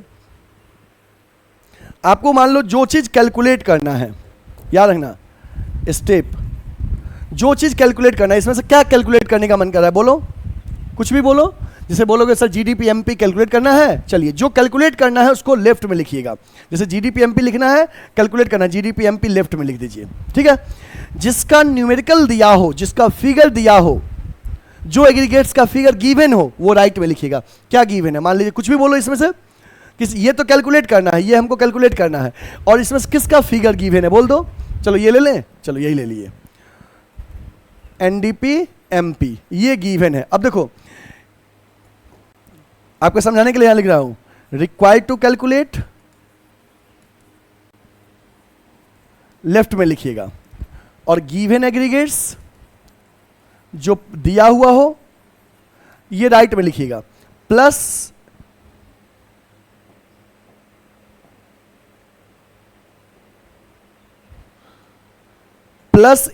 आपको मान लो जो चीज कैलकुलेट करना है, याद रखना स्टेप, जो चीज कैलकुलेट करना है, इसमें से क्या कैलकुलेट करने का मन कर रहा है? बोलो, कुछ भी बोलो। जैसे बोलोगे सर जीडीपी, एमपी कैलकुलेट करना है, चलिए जो कैलकुलेट करना है उसको लेफ्ट में लिखिएगा। जैसे जीडीपी, एमपी लिखना है, कैलकुलेट करना है, जीडीपी, एमपी लेफ्ट में लिख दीजिए। ठीक है, जिसका न्यूमेरिकल दिया हो, जिसका फिगर दिया हो, जो एग्रीगेट्स का फिगर गिवन हो वो राइट में लिखिएगा। क्या गिवन है? मान लीजिए कुछ भी बोलो इसमें से, ये तो कैलकुलेट करना है, ये हमको कैलकुलेट करना है, और इसमें से किसका फिगर गिवन है बोल दो। चलो ये ले लें, चलो यही ले लिए, एनडीपी, एमपी, ये गिवन है। अब देखो आपको समझाने के लिए यहां लिख रहा हूं, रिक्वायर्ड टू कैलकुलेट लेफ्ट में लिखिएगा, और गिवन एग्रीगेट्स जो दिया हुआ हो ये राइट में लिखिएगा, प्लस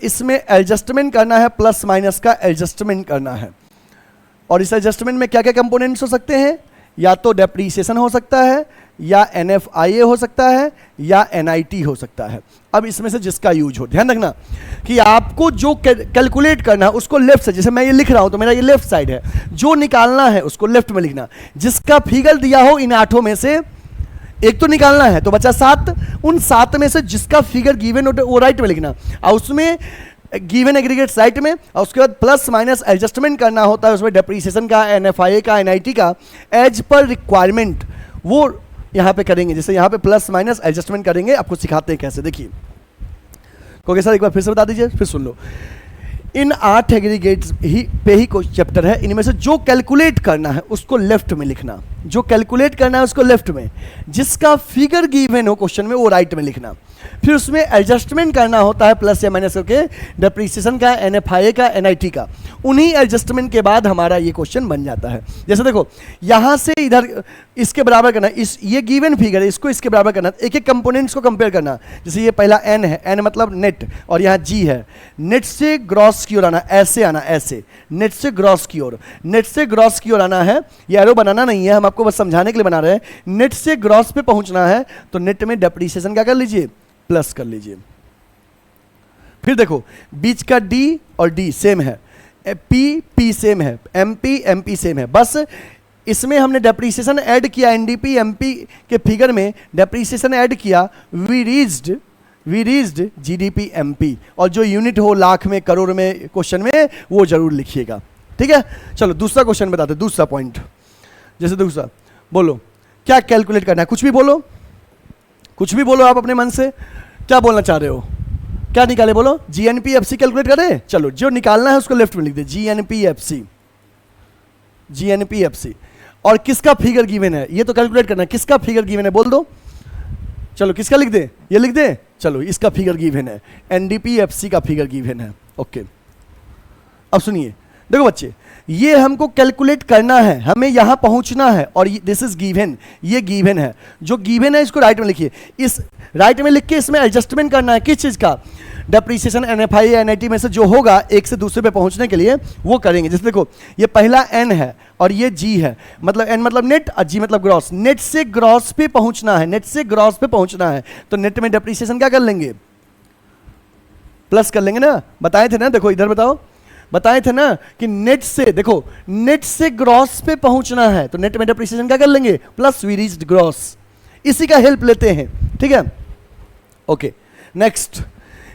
इसमें एडजस्टमेंट करना है, प्लस माइनस का एडजस्टमेंट करना है। और इस एडजस्टमेंट में क्या क्या कंपोनेंट्स हो सकते हैं? या तो डेप्रीसिएशन हो सकता है, या एनएफआईए हो सकता है, या एनआईटी हो सकता है। अब इसमें से जिसका यूज हो, ध्यान रखना कि आपको जो कैलकुलेट करना है उसको लेफ्ट से, जैसे मैं ये लिख रहा हूं तो मेरा ये लेफ्ट साइड है, जो निकालना है उसको लेफ्ट में लिखना। जिसका फिगर दिया हो इन 8 में से एक तो निकालना है, तो बचा 7, उन 7 में से जिसका फिगर गिवन हो वो राइट में लिखना, और उसमें गिवन एग्रीगेट राइट में, और उसके बाद प्लस माइनस एडजस्टमेंट करना होता है उसमें, डेप्रीसिएशन का, एनएफआईए का, एनआईटी का, एज पर रिक्वायरमेंट वो यहां पे करेंगे। जैसे यहां पे प्लस माइनस एडजस्टमेंट करेंगे, आपको सिखाते हैं कैसे। देखिए क्योंकि सर एक बार फिर से बता दीजिए, फिर सुन लो। इन 8 एग्रीगेट्स पे ही कोई चैप्टर है, इनमें से जो कैलकुलेट करना है उसको लेफ्ट में लिखना, जो कैलकुलेट करना है उसको लेफ्ट में, जिसका फिगर गिवन हो क्वेश्चन में वो राइट में लिखना। फिर उसमें एडजस्टमेंट करना होता है प्लस या माइनस करके, डेप्रीसिएशन का, एनएफआईए का, एनआईटी का। उन्हीं एडजस्टमेंट के बाद हमारा ये क्वेश्चन बन जाता है। जैसे देखो यहां से इधर इसके बराबर करना, इस ये गिवन फिगर है इसको इसके बराबर करना, एक एक कंपोनेंट्स को कंपेयर करना। जैसे ये पहला एन है, एन मतलब नेट, और यहाँ जी है, नेट से ग्रॉस की ओर आना, ऐसे आना, ऐसे नेट से ग्रॉस की ओर, नेट से ग्रॉस की ओर आना है। ये एरो बनाना नहीं है, हम आपको बस समझाने के लिए बना रहे हैं। नेट से ग्रॉस पे पहुंचना है तो नेट में डेप्रीसिएशन क्या कर लीजिए, प्लस कर लीजिए। फिर देखो बीच का डी और डी सेम है, पी पी सेम है, एमपी एमपी सेम है, बस इसमें हमने डेप्रीसिएशन ऐड किया, एनडीपी एमपी के फिगर में डेप्रीसिएशन ऐड किया, वी रीच्ड जीडीपी एमपी, और जो यूनिट हो लाख में करोड़ में क्वेश्चन में वो जरूर लिखिएगा, ठीक है। चलो दूसरा क्वेश्चन बताते, दूसरा पॉइंट, जैसे दूसरा बोलो क्या कैलकुलेट करना है, कुछ भी बोलो, कुछ भी बोलो आप अपने मन से, क्या बोलना चाह रहे हो, क्या निकाले बोलो, जीएनपीएफसी कैलकुलेट करें, चलो जो निकालना है उसको लेफ्ट में लिख दे, जीएनपीएफसी, जीएनपीएफसी, और किसका फिगर गिवन है ये तो कैलकुलेट करना है, किसका फिगर गिवन है बोल दो, चलो किसका लिख दे, ये लिख दे, चलो इसका फिगर गिवन है, एनडीपीएफसी का फिगर गिवन है, ओके। अब सुनिए, देखो बच्चे ये हमको कैलकुलेट करना है, हमें यहां पहुंचना है, और दिस इज गिवन, ये गिवन है, जो गिवन है इसको राइट में लिखिए, इस राइट में लिख के इसमें एडजस्टमेंट करना है, किस चीज का, डेप्रीसिएशन एनएफआई एनआईटी में से जो होगा एक से दूसरे पे पहुंचने के लिए वो करेंगे। जैसे देखो ये पहला एन है और ये जी है, मतलब एन मतलब नेट और जी मतलब ग्रॉस, नेट से ग्रॉस पे पहुंचना है, नेट से ग्रॉस पे पहुंचना है, तो नेट में डेप्रीसिएशन क्या कर लेंगे, प्लस कर लेंगे ना, बताए थे ना, देखो इधर बताओ, बताए थे ना कि नेट से, देखो नेट से ग्रॉस पे पहुंचना है तो नेट में डेप्रीसिएशन क्या कर लेंगे, प्लस वी रीच्ड ग्रॉस, इसी का हेल्प लेते हैं, ठीक है। ओके नेक्स्ट,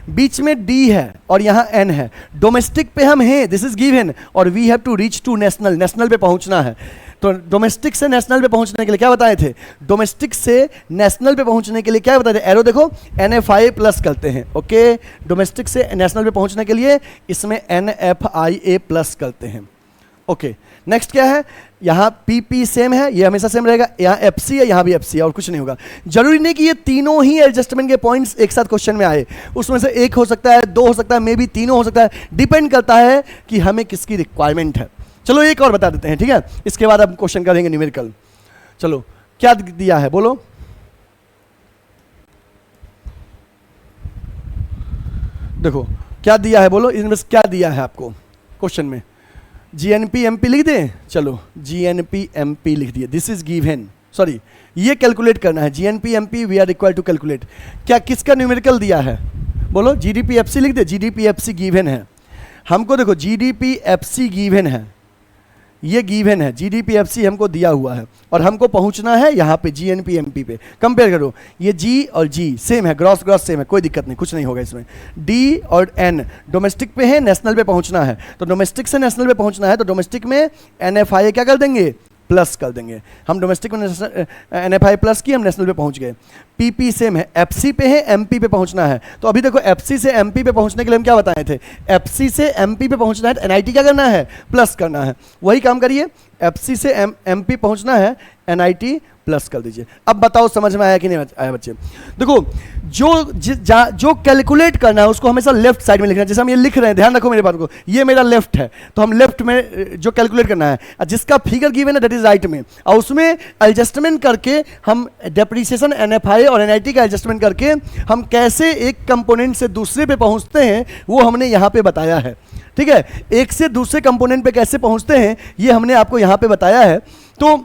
बीच में डी है और यहां एन है, डोमेस्टिक पे हम हैं, दिस इज गिवन, और we have to reach to national, national पे पहुंचना है, तो डोमेस्टिक से नेशनल पे पहुंचने के लिए क्या बताए थे, डोमेस्टिक से नेशनल पे पहुंचने के लिए क्या बताए थे, एरो देखो NFI प्लस करते हैं, ओके, डोमेस्टिक से नेशनल पे पहुंचने के लिए इसमें NFIA प्लस करते हैं, ओके। नेक्स्ट क्या है, यहाँ PP सेम है, ये हमेशा सेम रहेगा, यहाँ FC है, यहाँ भी FC है, और कुछ नहीं होगा। जरूरी नहीं कि ये तीनों ही एडजस्टमेंट के पॉइंट्स एक साथ क्वेश्चन में आए, उसमें से एक हो सकता है, दो हो सकता है, मे बी तीनों हो सकता है, डिपेंड करता है कि हमें किसकी रिक्वायरमेंट है। चलो एक और बता देते हैं, ठीक है, इसके बाद हम क्वेश्चन करेंगे न्यूमेरिकल। चलो क्या दिया है बोलो, देखो क्या दिया है बोलो, इनमें क्या दिया है आपको क्वेश्चन में, जीएनपीएमपी लिख दें, चलो जीएनपीएमपी लिख दिए, दिस इज गिवन, सॉरी ये कैलकुलेट करना है, GNPMP we are required to calculate, क्या किसका न्यूमेरिकल दिया है बोलो, जीडीपीएफसी लिख दे, जीडीपीएफसी गिवन है हमको, देखो जीडीपीएफसी गिवन है, ये गिवन है, जीडीपीएफसी हमको दिया हुआ है और हमको पहुंचना है यहाँ पे जीएनपीएमपी पे, कंपेयर करो, ये जी और जी सेम है, ग्रॉस ग्रॉस सेम है, कोई दिक्कत नहीं, कुछ नहीं होगा इसमें, डी और एन डोमेस्टिक पे है, नेशनल पे पहुंचना है, तो डोमेस्टिक से नेशनल पे पहुंचना है तो डोमेस्टिक में NFI क्या कर देंगे, प्लस कर देंगे, हम डोमेस्टिक में NFI प्लस की, हम नेशनल पे पहुंच गए। PP सेम है, FC पे है, MP पे पहुंचना है, तो अभी देखो FC से MP पे पहुंचने के लिए हम क्या बताए थे, FC से MP पे पहुंचना है तो NIT क्या करना है, प्लस करना है, वही काम करिए, FC से MP पहुंचना है, NIT प्लस कर दीजिए। अब बताओ समझ में आया कि नहीं आया बच्चे, देखो जो कैलकुलेट करना है उसको हमेशा लेफ्ट साइड में लिखना है, जैसे हम ये लिख रहे हैं, ध्यान रखो मेरी बात को, ये मेरा लेफ्ट है तो हम लेफ्ट में जो कैलकुलेट करना है, जिसका फिगर गिवन है दैट इज राइट में, और उसमें एडजस्टमेंट करके हम डेप्रीसिएशन NFI और NIT का एडजस्टमेंट करके हम कैसे एक कंपोनेंट से दूसरे पे पहुंचते हैं वो हमने यहाँ पे बताया है, ठीक है, एक से दूसरे कंपोनेंट पे कैसे पहुंचते हैं ये हमने आपको यहाँ पे बताया है, तो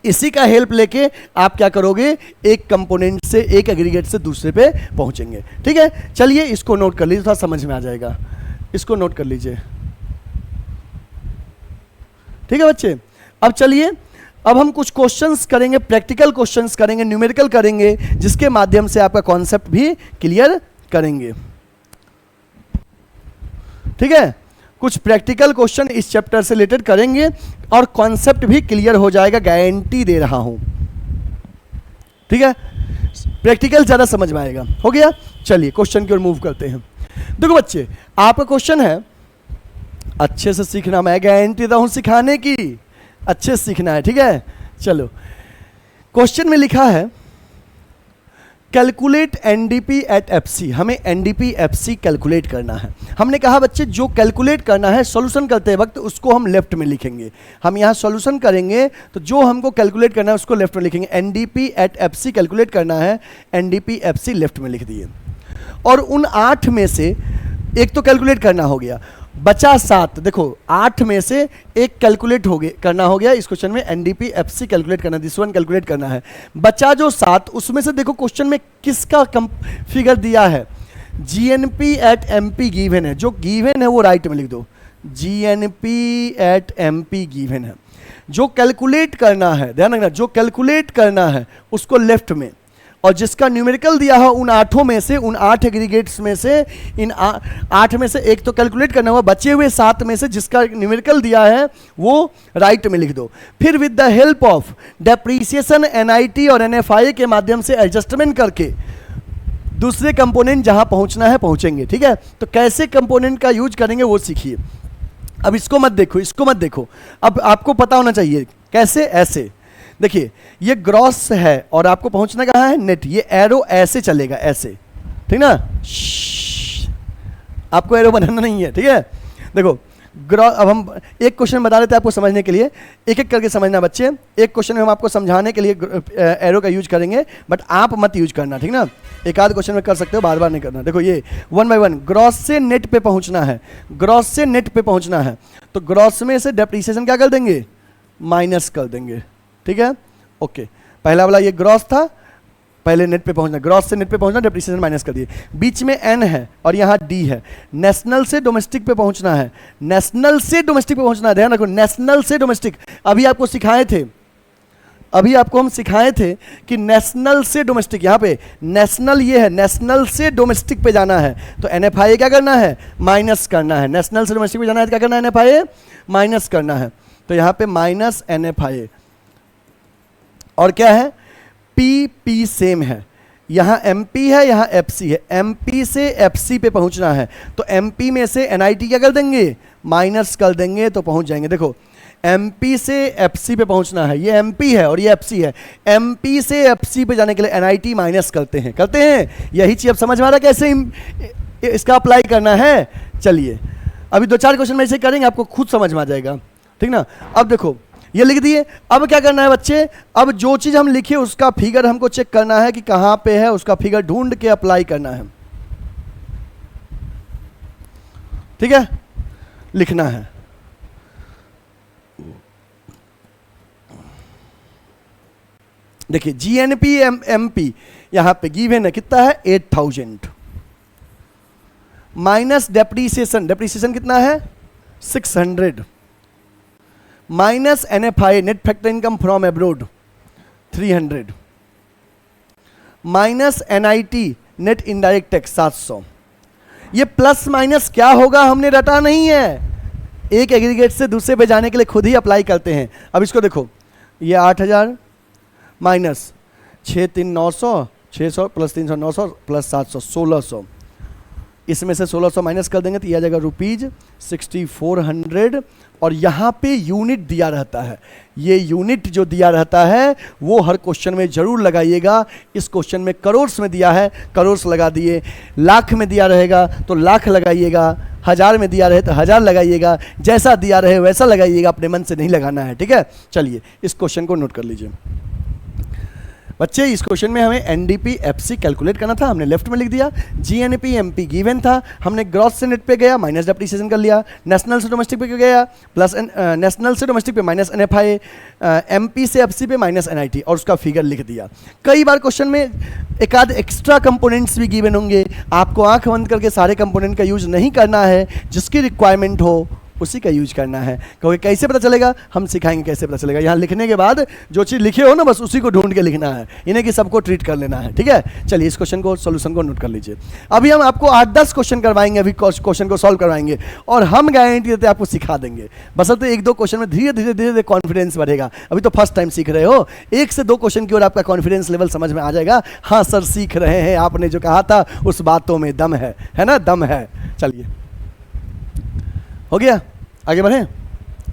इसी का हेल्प लेके आप क्या करोगे, एक कंपोनेंट से, एक एग्रीगेट से दूसरे पे पहुंचेंगे, ठीक है। चलिए इसको नोट कर लीजिए, थोड़ा समझ में आ जाएगा, इसको नोट कर लीजिए, ठीक है बच्चे। अब चलिए, अब हम कुछ क्वेश्चंस करेंगे, प्रैक्टिकल क्वेश्चंस करेंगे, न्यूमेरिकल करेंगे, जिसके माध्यम से आपका कॉन्सेप्ट भी क्लियर करेंगे, ठीक है। कुछ प्रैक्टिकल क्वेश्चन इस चैप्टर से रिलेटेड करेंगे और कॉन्सेप्ट भी क्लियर हो जाएगा, गारंटी दे रहा हूं, ठीक है, प्रैक्टिकल ज्यादा समझ में आएगा, हो गया। चलिए क्वेश्चन की ओर मूव करते हैं। देखो बच्चे आपका क्वेश्चन है, अच्छे से सीखना, मैं गारंटी देता हूं सिखाने की, अच्छे से सीखना है, ठीक है। चलो क्वेश्चन में लिखा है कैलकुलेट एनडीपी एट एफसी, हमें एनडीपी एफसी कैलकुलेट करना है। हमने कहा बच्चे जो कैलकुलेट करना है सॉल्यूशन करते वक्त उसको हम लेफ्ट में लिखेंगे, हम यहाँ सॉल्यूशन करेंगे तो जो हमको कैलकुलेट करना है उसको लेफ्ट में लिखेंगे, एनडीपी एट एफसी कैलकुलेट करना है, एनडीपी एफसी लेफ्ट में लिख दिए, और उन 8 में से एक तो कैलकुलेट करना हो गया, बचा 7, देखो 8 में से एक कैलकुलेट हो गया, करना हो गया, इस क्वेश्चन में एनडीपी एफसी कैलकुलेट करना, दिस वन कैलकुलेट करना है, बचा जो 7 उसमें से देखो क्वेश्चन में किसका फिगर दिया है, जीएनपी एट एमपी गिवन है, जो गिवन है वो राइट में लिख दो, जीएनपी एट एमपी गिवन है। जो कैलकुलेट करना है, ध्यान रखना, जो कैलकुलेट करना है उसको लेफ्ट में, और जिसका न्यूमेरिकल दिया है उन आठों में से, उन 8 एग्रीगेट्स में से, इन 8 में से एक तो कैलकुलेट करना हुआ, बचे हुए 7 में से जिसका न्यूमेरिकल दिया है वो राइट में लिख दो। फिर with the help of depreciation, NIT और एनएफआई के माध्यम से एडजस्टमेंट करके दूसरे कंपोनेंट जहां पहुंचना है पहुंचेंगे। ठीक है, तो कैसे कंपोनेंट का यूज करेंगे वो सीखिए। अब इसको मत देखो, इसको मत देखो, अब आपको पता होना चाहिए कैसे। ऐसे देखिए, ये ग्रॉस है और आपको पहुंचना कहाँ है, नेट। ये एरो ऐसे चलेगा, ऐसे, ठीक ना, आपको एरो बनाना नहीं है। ठीक है, देखो ग्रॉस, अब हम एक क्वेश्चन बता देते हैं आपको समझने के लिए, एक एक करके समझना बच्चे। एक क्वेश्चन में हम आपको समझाने के लिए एरो का यूज करेंगे, बट आप मत यूज करना, ठीक ना। एक आध क्वेश्चन में कर सकते हो, बार बार नहीं करना। देखो ये 1 बाय 1 ग्रॉस से नेट पे पहुंचना है, ग्रॉस से नेट पे पहुंचना है, तो ग्रॉस में से डेप्रीसिएशन क्या कर देंगे, माइनस कर देंगे। ठीक है, ओके, पहला वाला ये ग्रॉस था, पहले नेट पे पहुंचना, ग्रॉस से नेट पे पहुंचना, डेप्रीसिएशन माइनस कर दिए। बीच में एन है और यहाँ डी है, नेशनल से डोमेस्टिक पे पहुंचना है, नेशनल से डोमेस्टिक पे पहुंचना है, ध्यान रखो, नेशनल से डोमेस्टिक। अभी आपको सिखाए थे, अभी आपको हम सिखाए थे कि नेशनल से डोमेस्टिक, यहाँ पे नेशनल ये है, नेशनल से डोमेस्टिक पे जाना है तो एनएफआई क्या करना है, माइनस करना है। नेशनल से डोमेस्टिक पे जाना है तो क्या करना है, एनएफआई माइनस करना है। तो यहाँ पे माइनस एनएफआई, और क्या है, पी पी सेम है, यहाँ एमपी है, यहाँ एफसी है, एमपी से एफसी पे पहुंचना है तो एमपी में से एनआईटी क्या कर देंगे, माइनस कर देंगे तो पहुंच जाएंगे। देखो एमपी से एफसी पे पहुंचना है, ये एमपी है और ये एफसी है, एमपी से एफसी पे जाने के लिए एनआईटी माइनस करते हैं, यही चीज अब समझ में आ रहा है कैसे इसका अप्लाई करना है। चलिए अभी 2-4 क्वेश्चन में ऐसे करेंगे, आपको खुद समझ में आ जाएगा, ठीक ना। अब देखो ये लिख दिए, अब क्या करना है बच्चे, अब जो चीज हम लिखे उसका फिगर हमको चेक करना है कि कहां पे है, उसका फिगर ढूंढ के अप्लाई करना है। ठीक है, लिखना है। देखिए जीएनपी एमपी यहां पे गिवन है, कितना है 8000, माइनस डेप्रीसिएशन, डेप्रीसिएशन कितना है 600, minus NFI net factor income from abroad 300, minus NIT net indirect tax 700। ये प्लस माइनस क्या होगा हमने रटा नहीं है, एक एग्रीगेट से दूसरे पे जाने के लिए खुद ही अप्लाई करते हैं। अब इसको देखो, ये 8000 माइनस 6,3,900, 600 प्लस 300 900 प्लस 700 1600, इसमें से 1600 माइनस कर देंगे तो ये आ जाएगा रुपीज 6400। और यहाँ पे यूनिट दिया रहता है, ये यूनिट जो दिया रहता है वो हर क्वेश्चन में जरूर लगाइएगा। इस क्वेश्चन में करोड़ में दिया है, करोड़ लगा दिए, लाख में दिया रहेगा तो लाख लगाइएगा, 1000 में दिया रहे तो 1000 लगाइएगा, जैसा दिया रहे वैसा लगाइएगा, अपने मन से नहीं लगाना है। ठीक है, चलिए इस क्वेश्चन को नोट कर लीजिए बच्चे। इस क्वेश्चन में हमें एनडीपी एफसी कैलकुलेट करना था, हमने लेफ्ट में लिख दिया। जीएनपी एमपी गिवन था, हमने ग्रॉस से नेट पे गया, माइनस डेप्रीसिएशन कर लिया, नेशनल से डोमेस्टिक पे गया प्लस नेशनल से डोमेस्टिक पे माइनस एनएफआई, एमपी से एफसी पे माइनस एनआईटी, और उसका फिगर लिख दिया। कई बार क्वेश्चन में एक आध एक्स्ट्रा कंपोनेंट्स भी गिवन होंगे, आपको आंख बंद करके सारे कंपोनेंट का यूज नहीं करना है, जिसकी रिक्वायरमेंट हो उसी का यूज करना है। क्योंकि कैसे पता चलेगा, हम सिखाएंगे कैसे पता चलेगा। यहाँ लिखने के बाद जो चीज़ लिखे हो ना बस उसी को ढूंढ के लिखना है, इन्हें कि सबको ट्रीट कर लेना है। ठीक है, चलिए इस क्वेश्चन को, सोल्यूशन को नोट कर लीजिए। अभी हम आपको 8-10 क्वेश्चन करवाएंगे, अभी क्वेश्चन को सॉल्व करवाएंगे और हम गारंटी देते हैं आपको सिखा देंगे। बसंते 1-2 क्वेश्चन में धीरे धीरे धीरे धीरे कॉन्फिडेंस बढ़ेगा। अभी तो फर्स्ट टाइम सीख रहे हो, 1 से 2 क्वेश्चन की ओर आपका कॉन्फिडेंस लेवल समझ में आ जाएगा। हाँ सर सीख रहे हैं, आपने जो कहा था उस बातों में दम है ना, दम है। चलिए हो गया, आगे बढ़े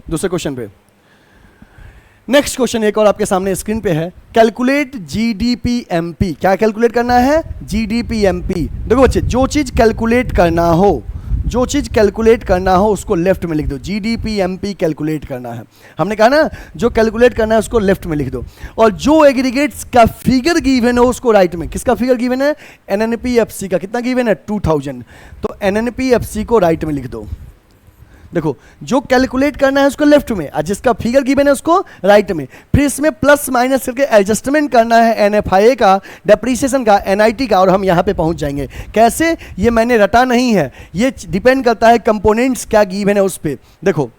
दूसरे क्वेश्चन पे। नेक्स्ट क्वेश्चन एक और आपके सामने स्क्रीन पे है, कैलकुलेट जीडीपी एमपी। क्या कैलकुलेट करना है, जीडीपी एमपी। देखो बच्चे, जो चीज कैलकुलेट करना हो, जो चीज कैलकुलेट करना हो उसको लेफ्ट में लिख दो, जीडीपी एमपी कैलकुलेट करना है। हमने कहा ना जो कैलकुलेट करना है उसको लेफ्ट में लिख दो, और जो एग्रीगेट्स का फिगर गिवन हो उसको राइट में। किसका फिगर गिवन है, एनएनपी एफसी का। कितना गिवन है 2000, तो एनएनपी एफसी को राइट में लिख दो। देखो जो कैलकुलेट करना है उसको लेफ्ट में और जिसका फिगर गिवन है उसको राइट में, फिर इसमें प्लस माइनस करके एडजस्टमेंट करना है एनएफआईए का, डेप्रीसिएशन का, एनआईटी का, और हम यहाँ पे पहुँच जाएंगे। कैसे, ये मैंने रटा नहीं है, ये डिपेंड करता है कंपोनेंट्स क्या गिवन है उस पर। देखो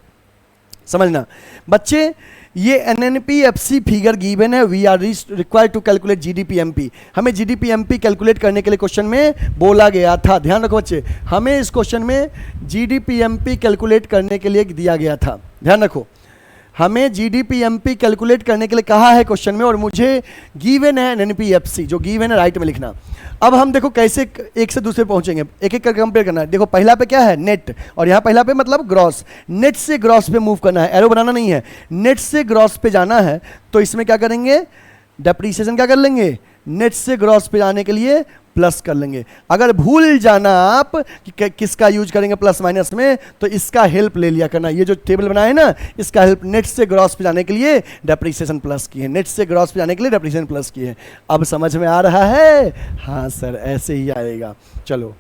समझना बच्चे, ये एनएनपीएफसी फिगर गिवन है, we are required to calculate GDPMP. हमें जीडीपीएमपी कैलकुलेट करने के लिए क्वेश्चन में बोला गया था, ध्यान रखो बच्चे, हमें इस क्वेश्चन में जीडीपीएमपी कैलकुलेट करने के लिए दिया गया था, ध्यान रखो, हमें जीडीपीएमपी कैलकुलेट करने के लिए कहा है क्वेश्चन में, और मुझे गिवन है एनएनपीएफसी, जो गिवन है राइट में लिखना। अब हम देखो कैसे एक से दूसरे पहुंचेंगे, एक एक करके कंपेयर करना है। देखो पहला पे क्या है, नेट, और यहाँ पहला पे मतलब ग्रॉस, नेट से ग्रॉस पे मूव करना है, एरो बनाना नहीं है, नेट से ग्रॉस पे जाना है। तो इसमें क्या करेंगे, डेप्रीसिएशन क्या कर लेंगे, नेट से ग्रॉस पे जाने के लिए प्लस कर लेंगे। अगर भूल जाना आप कि किसका यूज करेंगे प्लस माइनस में, तो इसका हेल्प ले लिया करना, ये जो टेबल बनाए ना इसका हेल्प, नेट से ग्रॉस पे जाने के लिए डेप्रीसिएशन प्लस किए, नेट से ग्रॉस पे जाने के लिए डेप्रीसिएशन प्लस किए। अब समझ में आ रहा है, हाँ सर ऐसे ही आएगा। चलो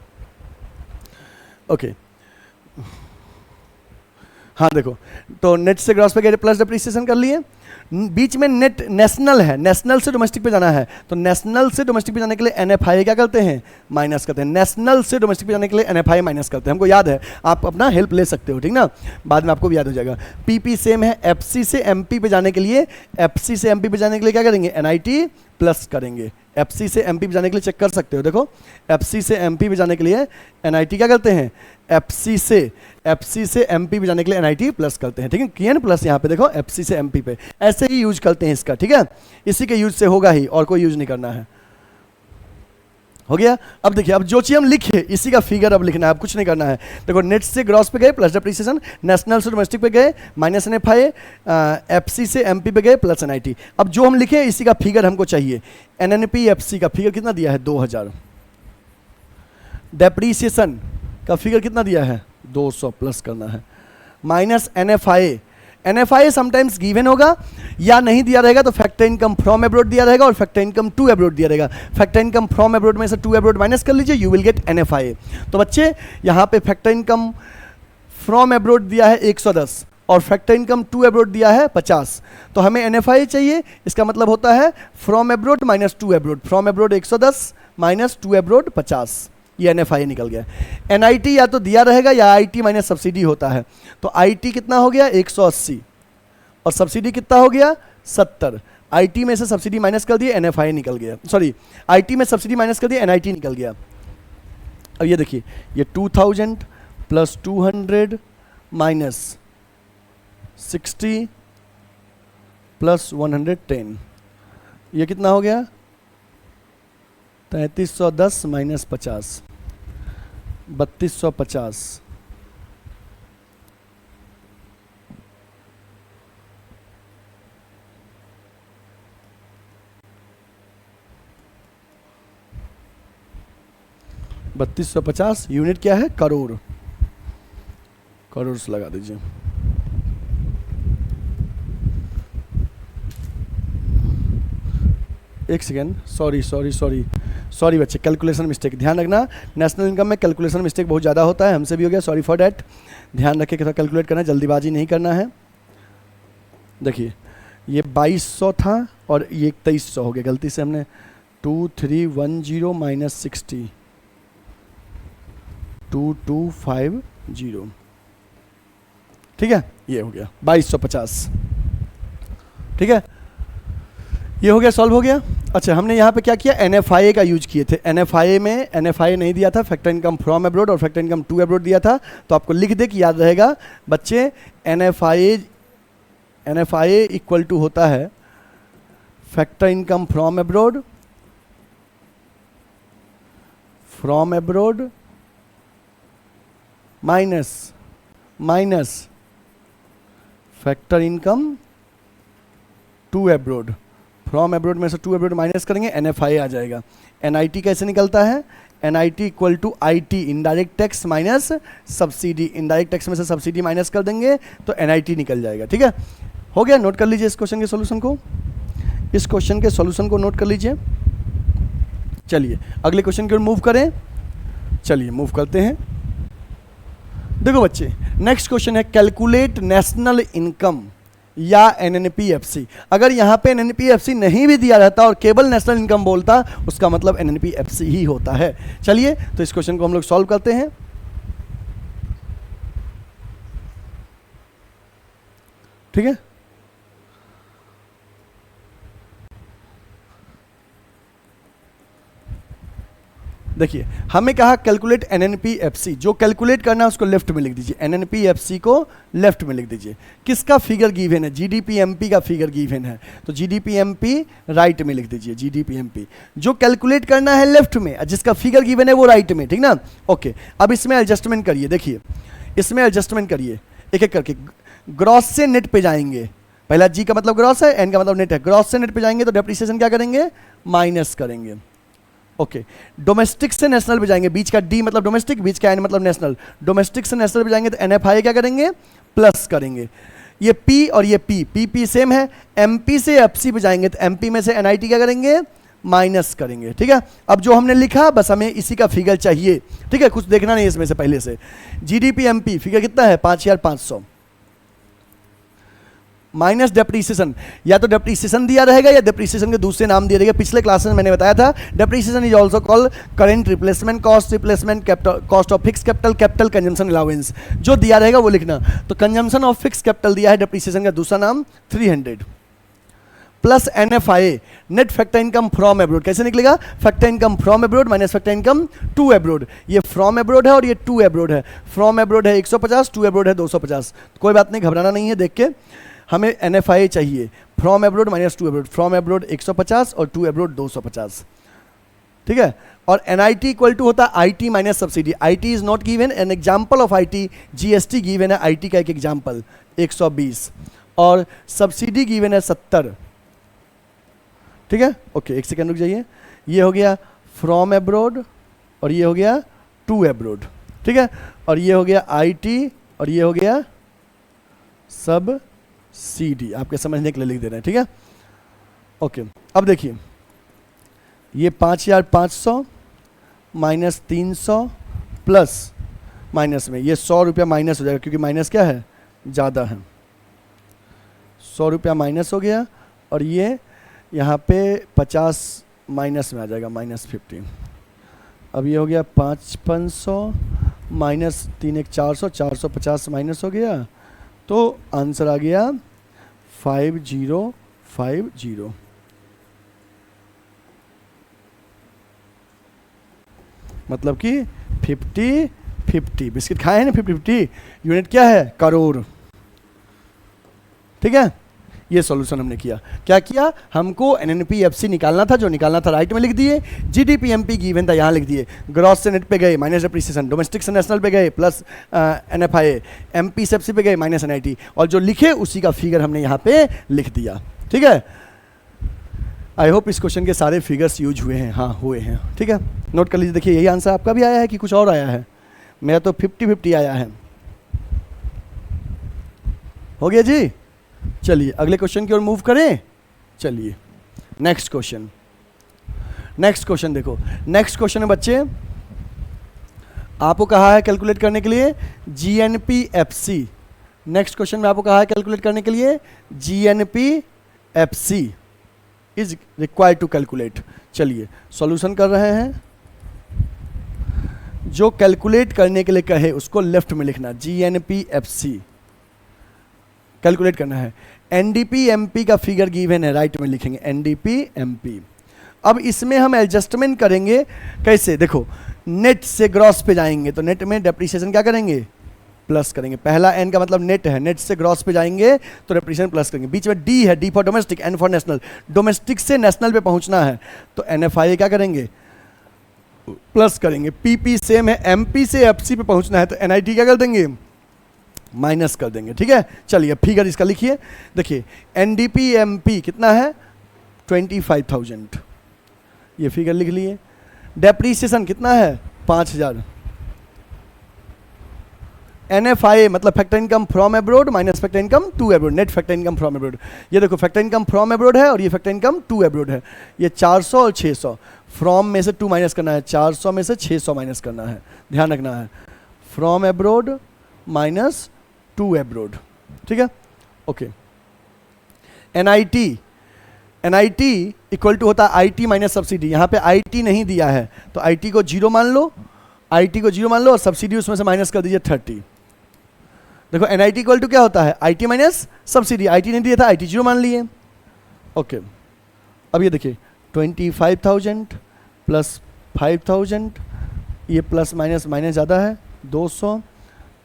ओके, हाँ देखो, तो नेट से ग्रॉस पे गए प्लस डेप्रीसिएशन कर लिए, बीच में नेट नेशनल है, नेशनल से डोमेस्टिक पे जाना है, तो नेशनल से डोमेस्टिक पे जाने के लिए एनएफआई क्या करते हैं, माइनस करते हैं, नेशनल से डोमेस्टिक पे जाने के लिए एनएफआई माइनस करते हैं, हमको याद है, आप अपना हेल्प ले सकते हो, ठीक ना, बाद में आपको भी याद हो जाएगा। पीपी सेम है, एफसी से एमपी पे जाने के लिए, एफसी से एमपी पे जाने के लिए क्या करेंगे, एनआईटी प्लस करेंगे, एफसी से एमपी पे जाने के लिए चेक कर सकते हो, देखो एफसी से एमपी पे जाने के लिए एनआईटी क्या करते हैं, एफसी से एमपी पे जाने के लिए एनआईटी प्लस करते हैं, ठीक है, किए ना प्लस यहाँ पे देखो एफसी से एमपी पे, ऐसे ही यूज करते हैं इसका, ठीक है, इसी के यूज से होगा ही, और कोई यूज नहीं करना है। हो गया। अब देखिए, अब जो चीज हम लिखे इसी का फिगर अब लिखना है, अब कुछ नहीं करना है। देखो नेट से ग्रॉस पे गए प्लस डेप्रीसिएशन, नेशनल से डोमेस्टिक पे गए माइनस एनएफआई, एफसी से एमपी पे गए प्लस एनआईटी। अब जो हम लिखे इसी का फिगर हमको चाहिए। एनएनपीएफसी का फिगर कितना दिया है 2000, डेप्रीसिएशन का फिगर कितना दिया है 200 प्लस करना है, minus NFI. NFI sometimes given होगा या नहीं दिया रहेगा तो फैक्टर इनकम फ्रॉम एब्रोड दिया रहेगा और फैक्टर इनकम टू एब्रोड दिया रहेगा। फैक्टर इनकम फ्रॉम एब्रोड में से टू एब्रोड माइनस कर लीजिए, यू विल गेट एनएफआई। तो बच्चे यहाँ पे फैक्टर इनकम फ्रॉम एब्रोड दिया है 110 और फैक्टर इनकम टू एब्रोड दिया है 50, तो हमें एनएफआई चाहिए। इसका मतलब होता है from abroad minus to abroad, from abroad 110 minus to abroad 50, ये एनएफआई निकल गया। एनआईटी या तो दिया रहेगा या आईटी माइनस सब्सिडी होता है, तो आईटी कितना हो गया 180 और सब्सिडी कितना हो गया 70। आईटी में से सब्सिडी माइनस कर दिए, एनएफआई निकल गया, सॉरी आईटी में सब्सिडी माइनस कर दिए, एनआईटी निकल गया। अब ये देखिए, ये 2000 प्लस 200 माइनस 60 प्लस 110, ये कितना हो गया 3310 माइनस 50, 3250। $3250 यूनिट क्या है, करोड़, करोड़ से लगा दीजिए। एक सेकेंड, सॉरी बच्चे, कैलकुलेशन मिस्टेक, ध्यान रखना। नेशनल इनकम में कैलकुलेशन मिस्टेक बहुत ज़्यादा होता है, हमसे भी हो गया, सॉरी फॉर डैट। ध्यान रखें कैसा कैलकुलेट करना है, जल्दीबाजी नहीं करना है। देखिए ये 2200 था और ये 2300 हो गया, गलती से हमने 2310 माइनस 60 2250, ठीक है, ये हो गया 2250, ठीक है, ये हो गया, सॉल्व हो गया। अच्छा, हमने यहाँ पे क्या किया, एनएफआई का यूज किए थे। एनएफआई में एनएफआई नहीं दिया था, फैक्टर इनकम फ्रॉम एब्रोड और फैक्टर इनकम टू एब्रोड दिया था, तो आपको लिख दे कि याद रहेगा बच्चे, एनएफआई इक्वल टू होता है factor income from abroad minus factor income to abroad. From abroad में से टू एब्रोड माइनस करेंगे, एनएफआई आ जाएगा। एनआईटी कैसे निकलता है, NIT equal to IT indirect tax minus subsidy, indirect tax में से सब्सिडी माइनस कर देंगे तो एनआईटी निकल जाएगा, ठीक है, हो गया। नोट कर लीजिए इस क्वेश्चन के सॉल्यूशन को, इस क्वेश्चन के सॉल्यूशन को नोट कर लीजिए। चलिए अगले क्वेश्चन की ओर मूव करें, चलिए मूव करते हैं। देखो बच्चे, नेक्स्ट क्वेश्चन है कैलकुलेट नेशनल इनकम या एनएनपीएफसी। अगर यहाँ पे एनएनपीएफसी नहीं भी दिया रहता और केवल नेशनल इनकम बोलता, उसका मतलब एनएनपीएफसी ही होता है। चलिए तो इस क्वेश्चन को हम लोग सॉल्व करते हैं। ठीक है, देखिए हमें कहा कैलकुलेट एनएनपीएफसी। जो कैलकुलेट करना है उसको लेफ्ट में लिख दीजिए, एनएनपीएफसी को लेफ्ट में लिख दीजिए। किसका फिगर गिवन है? जीडीपीएमपी का फिगर गिवन है, तो जीडीपीएमपी राइट में लिख दीजिए, जीडीपीएमपी। जो कैलकुलेट करना है लेफ्ट में, जिसका फिगर गिवन है वो राइट में, ठीक ना। ओके, अब इसमें एडजस्टमेंट करिए। देखिए इसमें एडजस्टमेंट करिए एक एक करके। ग्रॉस से नेट पे जाएंगे, पहला जी का मतलब ग्रॉस है, एन का मतलब नेट है। ग्रॉस से नेट पे जाएंगे तो डेप्रिसिएशन क्या करेंगे? माइनस करेंगे। ओके, डोमेस्टिक से नेशनल पे जाएंगे, बीच का डी मतलब डोमेस्टिक, बीच का एन मतलब नेशनल। डोमेस्टिक से नेशनल पे जाएंगे तो एनएफआई क्या करेंगे? प्लस करेंगे। ये पी और ये पी सेम है। एमपी से एफसी पे जाएंगे तो एमपी में से एनआईटी क्या करेंगे? माइनस करेंगे। ठीक है, अब जो हमने लिखा बस हमें इसी का फिगर चाहिए। ठीक है, कुछ देखना नहीं इसमें से पहले से। जीडीपी एमपी फिगर कितना है? 5500 माइनस डेप्रीसिएशन। या तो डेप्रीसिएशन दिया रहेगा या डेप्रीसिएशन के दूसरे नाम दिया रहेगा। पिछले क्लास में मैंने बताया था depreciation is also called current replacement cost, replacement capital cost of fix capital, capital consumption allowance. जो दिया रहेगा वो लिखना। तो कंजम्पशन ऑफ फिक्स कैपिटल दिया है, डेप्रीसिएशन का दूसरा नाम 300 plus NFI net factor income from abroad. कैसे निकलेगा? Factor income from abroad minus factor income to abroad. ये फ्रॉम एब्रोड है और ये टू एब्रोड है। फ्रॉम एब्रोड है 150, टू एब्रोड है 250। कोई बात नहीं, घबराना नहीं है। देख के हमें एनएफआई चाहिए, from abroad minus to abroad. From abroad 150 और टू एब्रोड 250। ठीक है, और एनआईटी इक्वल टू होता है IT minus subsidy. IT is not given, an example of IT GST given है। आईटी का एक एग्जांपल 120 और सब्सिडी गिवन है 70। ठीक है, ओके एक सेकंड रुक जाइए। ये हो गया फ्रॉम एब्रोड और ये हो गया टू एब्रोड। ठीक है, और ये हो गया आईटी और ये हो गया सब CD। आपके समझने के लिए लिख दे रहे हैं। ठीक है, ओके। अब देखिए ये 5500 माइनस 300 प्लस माइनस में ये 100 रुपया माइनस हो जाएगा, क्योंकि माइनस क्या है? ज़्यादा है। 100 रुपया माइनस हो गया और ये यहाँ पे 50 माइनस में आ जाएगा, -50। अब ये हो गया 5500 माइनस 3 1 400, 450 माइनस हो गया, तो आंसर आ गया 5050। मतलब कि 50-50। बिस्किट खाए हैं ना 50-50। यूनिट क्या है? करोड़। ठीक है, ये सॉल्यूशन हमने किया। क्या किया? हमको एनएनपीएफसी निकालना था, जो निकालना था राइट में लिख दिए। जीडीपीएमपी गिवन था, यहाँ लिख दिए। ग्रॉस से नेट पे गए माइनस डेप्रिसिएशन, डोमेस्टिक से नेशनल पे गए प्लस एनएफआई, एमपी से एफसी पे गए माइनस एनआईटी, और जो लिखे उसी का फिगर हमने यहाँ पे लिख दिया। ठीक है, आई होप इस क्वेश्चन के सारे फिगर्स यूज हुए हैं। हाँ हुए हैं। ठीक है, नोट कर लीजिए। देखिए यही आंसर आपका भी आया है कि कुछ और आया है? मेरा तो 50-50 आया है। हो गया जी। चलिए अगले क्वेश्चन की ओर मूव करें। चलिए नेक्स्ट क्वेश्चन। नेक्स्ट क्वेश्चन देखो, नेक्स्ट क्वेश्चन है बच्चे, आपको कहा है कैलकुलेट करने के लिए जीएनपीएफसी। नेक्स्ट क्वेश्चन में आपको कहा है कैलकुलेट करने के लिए जीएनपीएफसी इज रिक्वायर्ड टू कैलकुलेट। चलिए सॉल्यूशन कर रहे हैं। जो कैलकुलेट करने के लिए कहे उसको लेफ्ट में लिखना, जीएनपीएफसी कैलकुलेट करना है। एनडीपीएमपी का फिगर गिवन है, राइट में लिखेंगे एनडीपीएमपी। अब इसमें हम एडजस्टमेंट करेंगे। कैसे? देखो नेट से ग्रॉस पे जाएंगे तो नेट में डेप्रिसिएशन क्या करेंगे? प्लस करेंगे। पहला एन का मतलब नेट है, नेट से ग्रॉस पे जाएंगे तो डेप्रिसिएशन प्लस करेंगे। बीच में डी है, D for domestic, N for national. Domestic से नेशनल पे पहुंचना है तो एनएफआई क्या करेंगे? प्लस करेंगे। पीपी सेम है, एमपी से एफसी पे पहुंचना है तो एनआईटी क्या कर देंगे? माइनस कर देंगे। ठीक है, चलिए फिगर इसका लिखिए। देखिए एनडीपीएमपी कितना है? 25,000। ये फिगर लिख लिए। डेप्रीसिएशन कितना है? 5000। एनएफआई मतलब factor income from abroad minus factor income to abroad, net factor income from abroad. ये देखो फैक्टर इनकम फ्रॉम एब्रोड है और ये फैक्टर इनकम टू एब्रोड है। ये 400 और 600, फ्रॉम में से 2 माइनस करना है, 400 में से 600 माइनस करना है, ध्यान रखना है। फ्रॉम एब्रोड माइनस 2 एब्रोड, ठीक है। ओके, NIT इक्वल टू होता है IT माइनस सब्सिडी। यहाँ पे IT नहीं दिया है तो IT को 0 मान लो, IT को 0 मान लो और सब्सिडी उसमें से माइनस कर दीजिए 30। देखो NIT इक्वल टू क्या होता है, IT माइनस सब्सिडी। IT नहीं दिया था, IT 0 मान लिए। ओके, अब ये देखिए 25,000 प्लस 5,000, ये प्लस माइनस माइनस ज़्यादा है 200,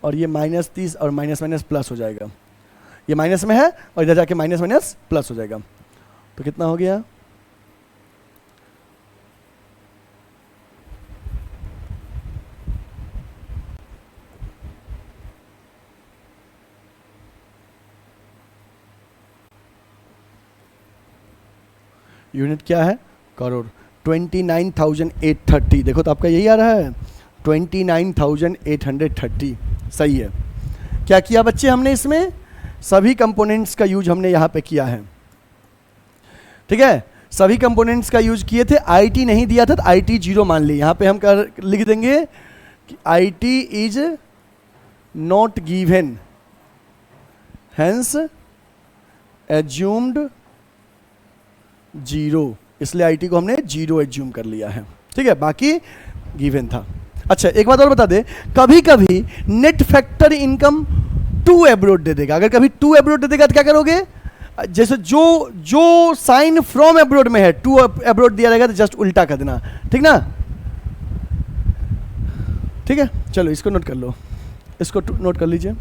और ये -30 और माइनस माइनस प्लस हो जाएगा। ये माइनस में है और इधर जाके माइनस माइनस प्लस हो जाएगा। तो कितना हो गया, यूनिट क्या है, करोड़। 29,830, देखो तो आपका यही आ रहा है 29,830, सही है। क्या किया बच्चे हमने इसमें, सभी कंपोनेंट्स का यूज हमने यहाँ पे किया है, ठीक है। सभी कंपोनेंट्स का यूज किए थे, IT नहीं दिया था तो IT 0 मान ली। यहाँ पे हम लिख देंगे कि IT is not given, hence assumed 0, इसलिए IT को हमने 0 एज्यूम कर लिया है, ठीक है, बाकी गिवन था। अच्छा, एक बात और बता दे, कभी कभी नेट फैक्टर इनकम 2 एब्रोड दे देगा। अगर कभी 2 एब्रोड दे देगा तो क्या करोगे, जैसे जो साइन फ्रॉम एब्रोड में है 2 एब्रोड दिया रहेगा तो जस्ट उल्टा कर देना, ठीक ना, ठीक है। चलो इसको नोट कर लो, इसको नोट कर लीजिए,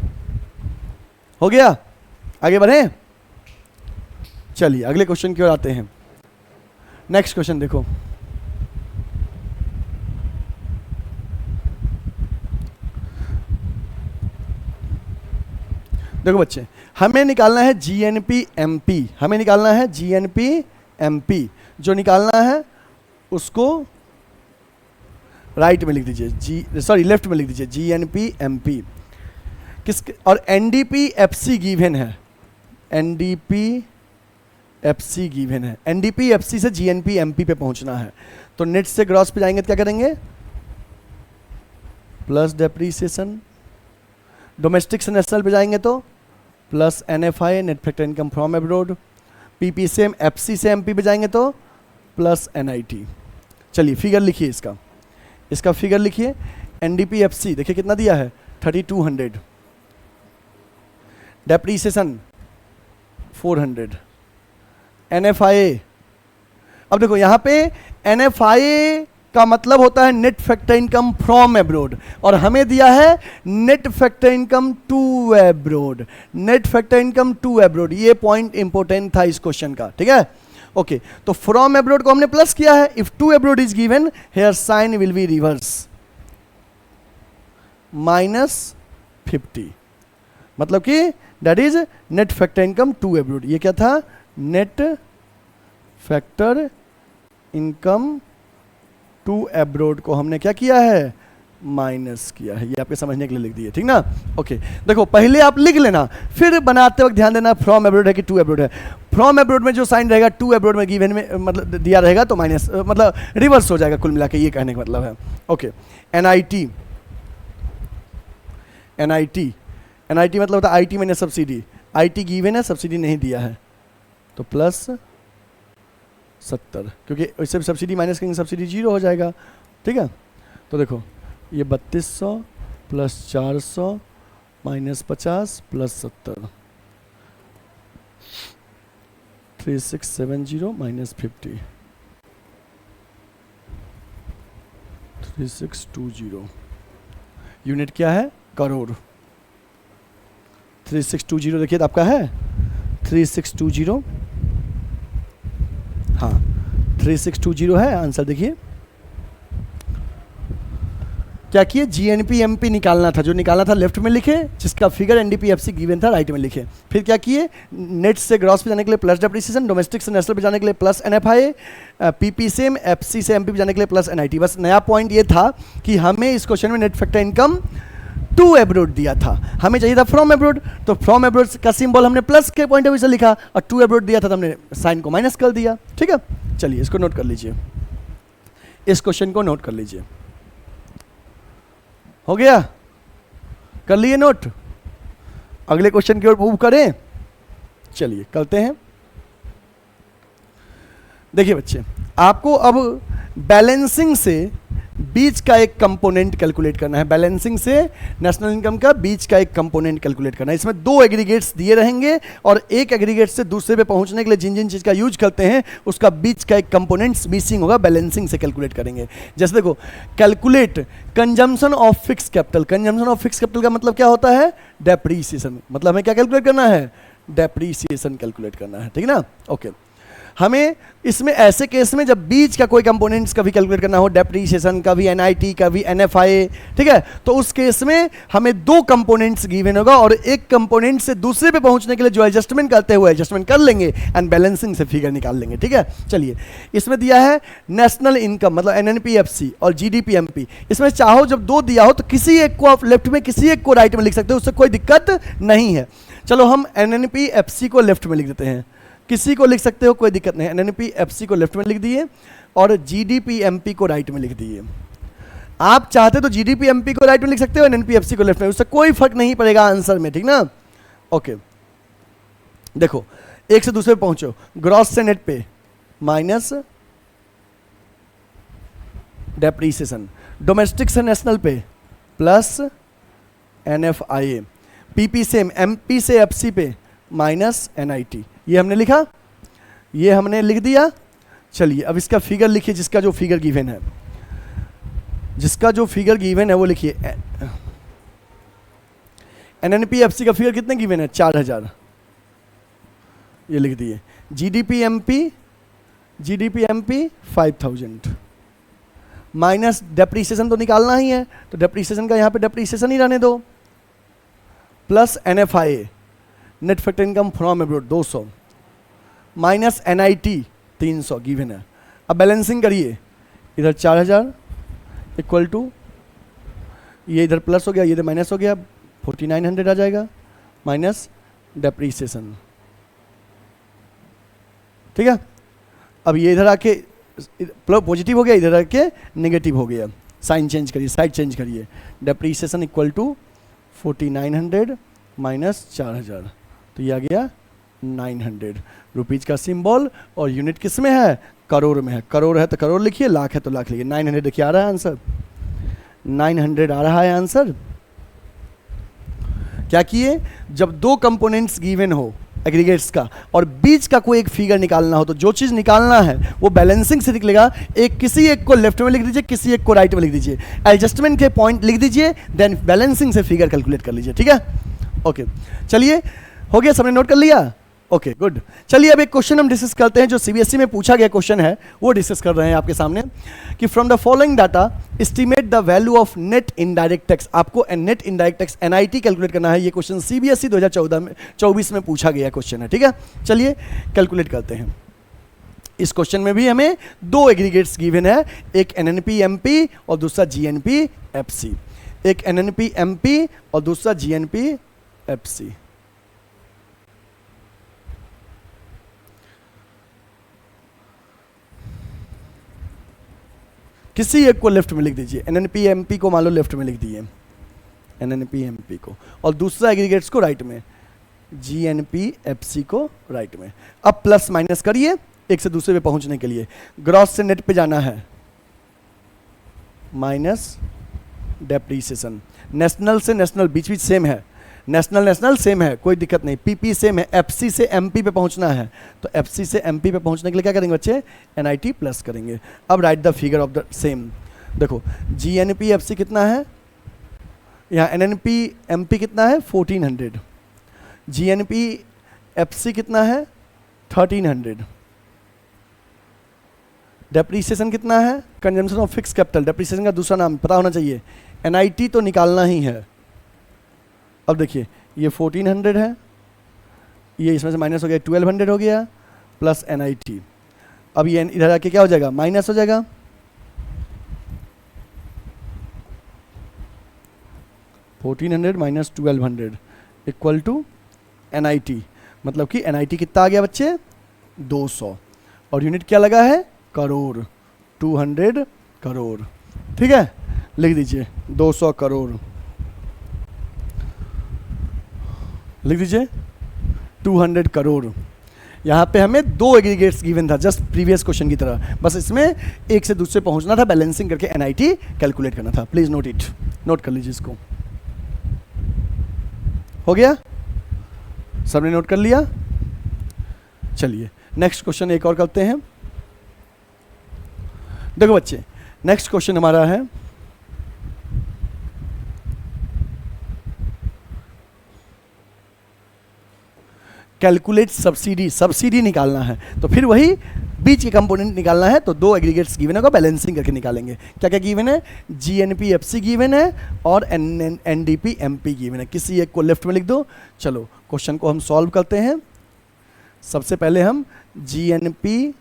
हो गया। आगे बढ़े, चलिए अगले क्वेश्चन की ओर आते हैं। नेक्स्ट क्वेश्चन देखो, देखो बच्चे, हमें निकालना है GNP MP, हमें निकालना है GNP MP। जो निकालना है उसको राइट में लिख दीजिए, लेफ्ट में लिख दीजिए GNP MP। किस और NDP FC गिवन है, NDP FC गिवन है। NDP FC से GNP MP पे पहुंचना है तो नेट से ग्रॉस पे जाएंगे तो क्या करेंगे, प्लस डेप्रीसिएशन। डोमेस्टिक से नेशनल पे जाएंगे तो plus NFI, net factor income from abroad. PP से FC से MP पे जाएंगे तो प्लस NIT। चलिए फिगर लिखिए, इसका फिगर लिखिए। NDP FC देखिए कितना दिया है 3200, डेप्रीसिएशन 400, NFI। अब देखो यहाँ पे NFI का मतलब होता है net factor income from abroad, और हमें दिया है net factor income to abroad. Net factor income to abroad, ये पॉइंट इंपॉर्टेंट था इस क्वेश्चन का, ठीक है। ओके, तो फ्रॉम एब्रोड को हमने प्लस किया है। If to abroad is given, here sign will be reverse, -50, मतलब कि that is net factor income to abroad. ये क्या था, net factor income to abroad को हमने क्या किया है, माइनस किया है। ये आपके समझने के लिए लिख दिए, ठीक ना। ओके, देखो पहले आप लिख लेना, फिर बनाते वक्त ध्यान देना फ्रॉम एब्रोड है कि टू एब्रोड है। फ्रॉम एब्रोड में जो साइन रहेगा टू एब्रोड में गिवन में मतलब दिया रहेगा तो माइनस मतलब रिवर्स हो जाएगा, कुल मिला के ये कहने का मतलब है। ओके, NIT मतलब होता है IT मैंने सब्सिडी। IT गिवन है, सब्सिडी नहीं दिया है तो प्लस 70, क्योंकि इससे सब्सिडी माइनस करेंगे सब्सिडी 0 हो जाएगा, ठीक है। तो देखो ये 3200 plus 400 minus 50 plus 70, 3670 minus 50, 3620। Unit क्या है, करोड़। 3620 देखिए तो आपका है 3620, हाँ 3620 है आंसर। देखिए क्या किए, GNP MP निकालना था, जो निकालना था लेफ्ट में लिखे, जिसका फिगर NDP FC गिवन था राइट में लिखे। फिर क्या किए, नेट से ग्रॉस पे जाने के लिए प्लस डेप्रिसिएशन, डोमेस्टिक से नेशनल पे जाने के लिए प्लस NFI, PP से FC से MP पे जाने के लिए प्लस NIT। बस नया पॉइंट ये था कि हमें इस क्वेश्चन में net factor income to abroad दिया था, हमें चाहिए था फ्रॉम एब्रोड, तो फ्रॉम एब्रोड का सिंबल हमने प्लस के पॉइंट ऑफ व्यू से लिखा, और टू एब्रोड दिया था तो हमने साइन को माइनस कर दिया, ठीक है। चलिए इसको नोट कर लीजिए, इस क्वेश्चन को नोट कर लीजिए, हो गया। कर लिए नोट? अगले क्वेश्चन की ओर मूव करें, चलिए करते हैं। देखिए बच्चे, आपको अब बैलेंसिंग से बीच का एक कंपोनेंट कैलकुलेट करना है। बैलेंसिंग से नेशनल इनकम का बीच का एक कंपोनेंट कैलकुलेट करना है। इसमें दो एग्रीगेट्स दिए रहेंगे और एक एग्रीगेट से दूसरे पे पहुंचने के लिए जिन जिन चीज़ का यूज करते हैं उसका बीच का एक कंपोनेंट्स मिसिंग होगा, बैलेंसिंग से कैलकुलेट करेंगे। जैसे देखो, calculate consumption of fix capital. Consumption of fix capital का मतलब क्या होता है? डेप्रीसिएशन। मतलब हमें क्या कैलकुलेट करना है? डेप्रीसिएशन कैलकुलेट करना है, ठीक है ना? ओके। हमें इसमें ऐसे केस में जब बीच का कोई कंपोनेंट्स का भी कैलकुलेट करना हो, डेप्रीसिएशन का भी, एनआईटी का भी, एनएफआई, ठीक है, तो उस केस में हमें दो कंपोनेंट्स गिवन होगा और एक कंपोनेंट से दूसरे पे पहुंचने के लिए जो एडजस्टमेंट करते हुए एडजस्टमेंट कर लेंगे एंड बैलेंसिंग से फिगर निकाल लेंगे, ठीक है। चलिए, इसमें दिया है नेशनल इनकम मतलब एनएनपीएफसी और जीडीपीएमपी। इसमें चाहो जब दो दिया हो तो किसी एक को आप लेफ्ट में, किसी एक को राइट में लिख सकते हो, उससे कोई दिक्कत नहीं है। चलो हम एनएनपीएफसी को लेफ्ट में लिख देते हैं, किसी को लिख सकते हो, कोई दिक्कत नहीं। एनएनपीएफसी को लेफ्ट में लिख दिए और जीडीपीएमपी को राइट में लिख दिए। आप चाहते तो जीडीपीएमपी को राइट में लिख सकते हो, एनएनपीएफसी को लेफ्ट में, उससे कोई फर्क नहीं पड़ेगा आंसर में, ठीक ना? ओके, देखो एक से दूसरे पे पहुंचो, ग्रॉस से नेट पे माइनस डेप्रीसिएशन, डोमेस्टिक से नेशनल पे प्लस एनएफआई, पीपी से एमपी से एफसी पे माइनस एनआईटी। ये हमने लिखा, ये हमने लिख दिया। चलिए अब इसका फिगर लिखिए, जिसका जो फिगर गिवन है, जिसका जो फिगर गिवन है वो लिखिए। एनएनपीएफसी का फिगर कितने गिवन है? 4000, ये लिख दिए। जीडीपीएमपी 5000 माइनस डेप्रीसिएशन तो निकालना ही है, तो डेप्रीसिएशन का यहाँ पे डेप्रीसिएशन ही रहने दो, plus NFI net factor income from abroad 200 minus NIT 300 given है। अब बैलेंसिंग करिए, इधर 4000 इक्वल टू, ये इधर प्लस हो गया, ये इधर माइनस हो गया, 4900 आ जाएगा माइनस डेप्रीसिएशन, ठीक है। अब ये इधर आके पॉजिटिव हो गया, इधर आके नेगेटिव हो गया, साइन चेंज करिए, साइड चेंज करिए। डेप्रीसिएशन इक्वल टू 4900 माइनस 4000, तो ये आ गया 900 रुपीज का सिंबल। और यूनिट किस में है? करोड़ में है। करोड़ है तो करोड़ लिखिए, लाख है तो लाख लिखिए। 900 देखिए आ रहा है आंसर, 900 आ रहा है आंसर। क्या किए? जब दो कंपोनेंट्स गिवन हो एग्रीगेट्स का और बीच का कोई एक फिगर निकालना हो, तो जो चीज निकालना है वो बैलेंसिंग से निकलेगा। एक किसी एक को लेफ्ट में लिख दीजिए, किसी एक को राइट में लिख दीजिए, एडजस्टमेंट के पॉइंट लिख दीजिए, देन बैलेंसिंग से फिगर कैलकुलेट कर लीजिए, ठीक है। ओके, चलिए हो गया, सबने नोट कर लिया? Okay good. चलिए अब एक क्वेश्चन हम डिस्कस करते हैं जो सीबीएसई में पूछा गया क्वेश्चन है, वो डिस्कस कर रहे हैं आपके सामने कि from the following data estimate the value of net indirect tax. आपको net indirect tax NIT calculate करना है। ये क्वेश्चन सीबीएसई 2024 में पूछा गया क्वेश्चन है, ठीक है। चलिए कैलकुलेट करते हैं। इस क्वेश्चन में भी हमें दो एग्रीगेट्स गिवन है, एक एनएनपीएमपी और दूसरा जीएनपीएफसी। एक एनएनपीएमपी और दूसरा जीएनपीएफसी। किसी एक को लेफ्ट में लिख दीजिए, एनएनपीएमपी को मान लो लेफ्ट में लिख दिए, एनएनपीएमपी को, और दूसरा एग्रीगेट्स को राइट में, जीएनपीएफसी को राइट में। अब प्लस माइनस करिए एक से दूसरे पे पहुंचने के लिए। ग्रॉस से नेट पे जाना है, माइनस डेप्रीसिएशन। नेशनल से नेशनल बीच बीच सेम है, नेशनल नेशनल सेम है, कोई दिक्कत नहीं। पीपी सेम है, एफसी से एमपी पे पहुंचना है, तो एफसी से एमपी पे पहुंचने के लिए क्या करेंगे बच्चे? एनआईटी प्लस करेंगे। अब right the figure of the same. देखो जीएनपीएफसी कितना है, यहाँ एनएनपीएमपी कितना है? 1400। जीएनपीएफसी कितना है? 1300। डेप्रीसिएशन कितना है? Consumption of fix capital, depreciation का दूसरा नाम पता होना चाहिए। एनआईटी तो निकालना ही है। अब देखिए ये 1400 है, ये इसमें से माइनस हो गया, 1200 हो गया, प्लस एनआईटी। अब ये इधर आके क्या हो जाएगा? माइनस हो जाएगा। $1400 माइनस 1200 इक्वल टू एनआईटी, मतलब कि एनआईटी कितना आ गया बच्चे? 200, और यूनिट क्या लगा है? करोड़, 200 करोड़, ठीक है। लिख दीजिए 200 करोड़। लिख दीजिए 200 करोड़। यहाँ पे हमें दो एग्रीगेट्स गिवन था जस्ट प्रीवियस क्वेश्चन की तरह, बस इसमें एक से दूसरे पहुंचना था, बैलेंसिंग करके एनआईटी कैलकुलेट करना था। प्लीज नोट इट, नोट कर लीजिए इसको। हो गया, सबने नोट कर लिया? चलिए नेक्स्ट क्वेश्चन एक और करते हैं। देखो बच्चे, नेक्स्ट क्वेश्चन हमारा है कैलकुलेट सब्सिडी। सब्सिडी निकालना है तो फिर वही बीच के कंपोनेंट निकालना है, तो दो एग्रीगेट्स गिवन है, बैलेंसिंग करके निकालेंगे। क्या क्या गिवन है? जीएनपी-एफसी गिवन है और एनडीपी-एमपी गिवन है। किसी एक को लेफ्ट में लिख दो। चलो क्वेश्चन को हम सॉल्व करते हैं। सबसे पहले हम जीएनपी-एफसी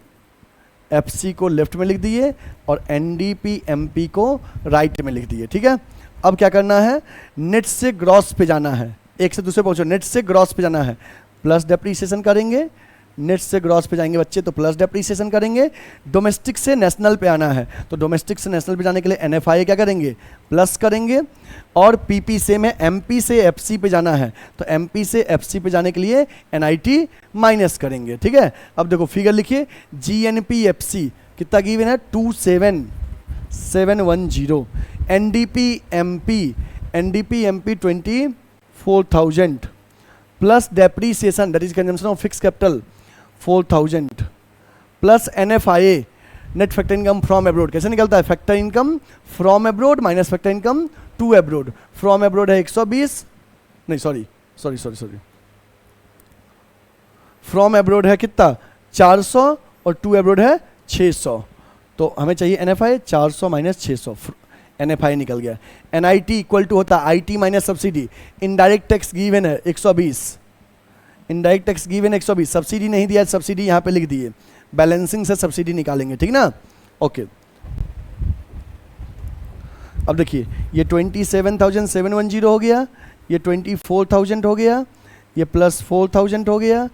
को लेफ्ट में लिख दिए और एनडीपी-एमपी को राइट में लिख दिए। ठीक है, अब क्या करना है? नेट से ग्रॉस पे जाना है, एक से दूसरे पहुंचो, नेट से ग्रॉस पे जाना है, प्लस डेप्रीसिएशन करेंगे। नेट से ग्रॉस पे जाएंगे बच्चे तो प्लस डेप्रीसिएशन करेंगे। डोमेस्टिक से नेशनल पे आना है तो डोमेस्टिक से नेशनल पे जाने के लिए एनएफआई क्या करेंगे? प्लस करेंगे। और पीपी से में एमपी से एफसी पे जाना है तो एमपी से एफसी पे जाने के लिए एनआईटी माइनस करेंगे। ठीक है, अब देखो फिगर लिखिए, जीएनपी-एफसी कितना गिवन है? 27710। NDP MP 24,000 plus depreciation that is consumption of fix capital 4,000 plus NFIA net factor income from abroad. कैसे निकलता है? Factor income from abroad minus factor income to abroad. From abroad है 120, नहीं सॉरी, फ्रॉम एब्रोड है कितना? 400 और to abroad है 600। तो हमें चाहिए एनएफआई 400 माइनस 600, एनएफआई निकल गया। एनआईटी इक्वल टू होता है IT minus subsidy. Indirect tax given है 120, इनडायरेक्ट टैक्स गिवन 120, सब्सिडी नहीं दिया, सब्सिडी यहाँ पे लिख दिए। बैलेंसिंग से सब्सिडी निकालेंगे, ठीक ना? ओके, अब देखिए ये 27,710 हो गया, ये 24,000 हो गया, ये प्लस 4,000 हो गया,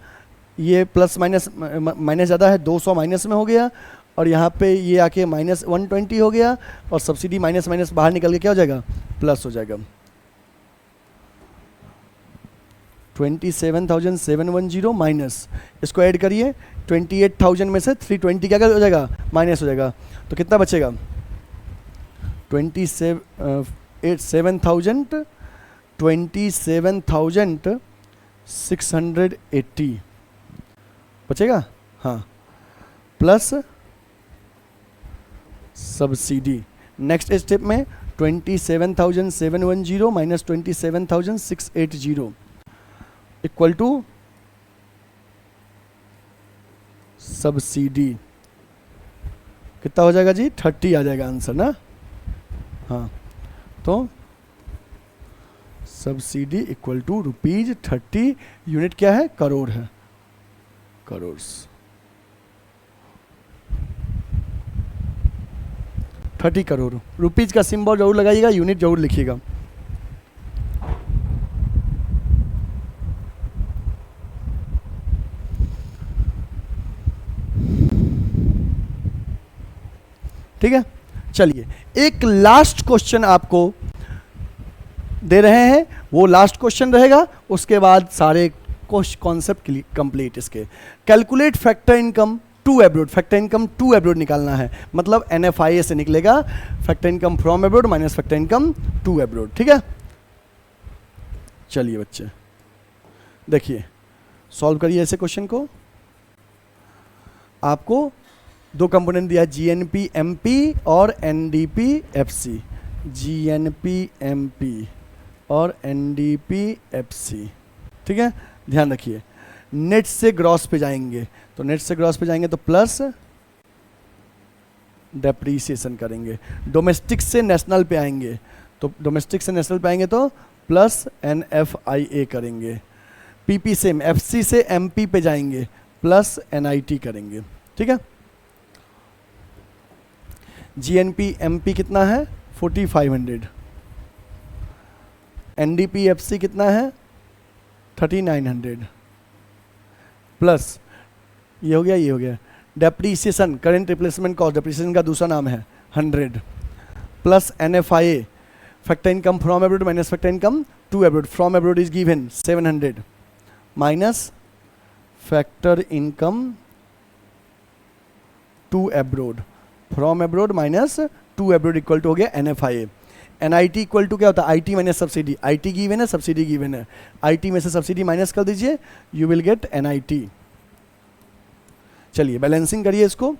ये प्लस माइनस माइनस ज़्यादा है 200 माइनस में हो गया, और यहाँ पे ये आके माइनस 120 हो गया, और सब्सिडी माइनस माइनस बाहर निकल के क्या हो जाएगा? प्लस हो जाएगा। 27,710 माइनस, इसको ऐड करिए, 28,000 में से 320 क्या हो जाएगा? माइनस हो जाएगा। तो कितना बचेगा? 27,680 बचेगा, हाँ, प्लस सब्सिडी। नेक्स्ट स्टेप में 27,710 माइनस 27,680 इक्वल टू सब्सिडी। कितना हो जाएगा जी? 30 आ जाएगा आंसर ना? हाँ, तो सब्सिडी इक्वल टू ₹30। यूनिट क्या है? करोड़ है, करोड़। 30 करोड़। रुपीज का सिंबल जरूर लगाइएगा, यूनिट जरूर लिखिएगा। ठीक है, चलिए एक लास्ट क्वेश्चन आपको दे रहे हैं, वो लास्ट क्वेश्चन रहेगा, उसके बाद सारे कॉन्सेप्ट कंप्लीट। इसके calculate factor income to abroad. Factor income to abroad निकालना है, मतलब एनएफआईए से निकलेगा factor income from abroad minus factor income to abroad. ठीक है, चलिए बच्चे देखिए, सॉल्व करिए ऐसे क्वेश्चन को। आपको दो कंपोनेंट दिया है, जीएनपी-एमपी और एनडीपी-एफसी। जीएनपी-एमपी और एनडीपी-एफसी, ठीक है, ध्यान रखिए। नेट से ग्रॉस पे जाएंगे, तो नेट से ग्रॉस पे जाएंगे तो प्लस डेप्रीसिएशन करेंगे। डोमेस्टिक से नेशनल पे आएंगे, तो डोमेस्टिक से नेशनल पे आएंगे तो प्लस एनएफआईए करेंगे। पीपी से एफसी से एमपी पे जाएंगे, प्लस एनआईटी करेंगे। ठीक है, जीएनपी-एमपी कितना है? 4,500। एनडीपी-एफसी कितना है? 3,900 प्लस ये हो गया, ये हो गया। Depreciation current replacement cost, depreciation का दूसरा नाम है 100 plus NFIA factor income from abroad minus factor income to abroad. From abroad is given 700 minus factor income to abroad, from abroad minus to abroad equal to हो गया NFIA। NIT equal to क्या होता है? IT minus subsidy. IT given है, subsidy given है, IT में से subsidy minus कर दीजिए, यू विल गेट NIT। चलिए बैलेंसिंग करिए इसको,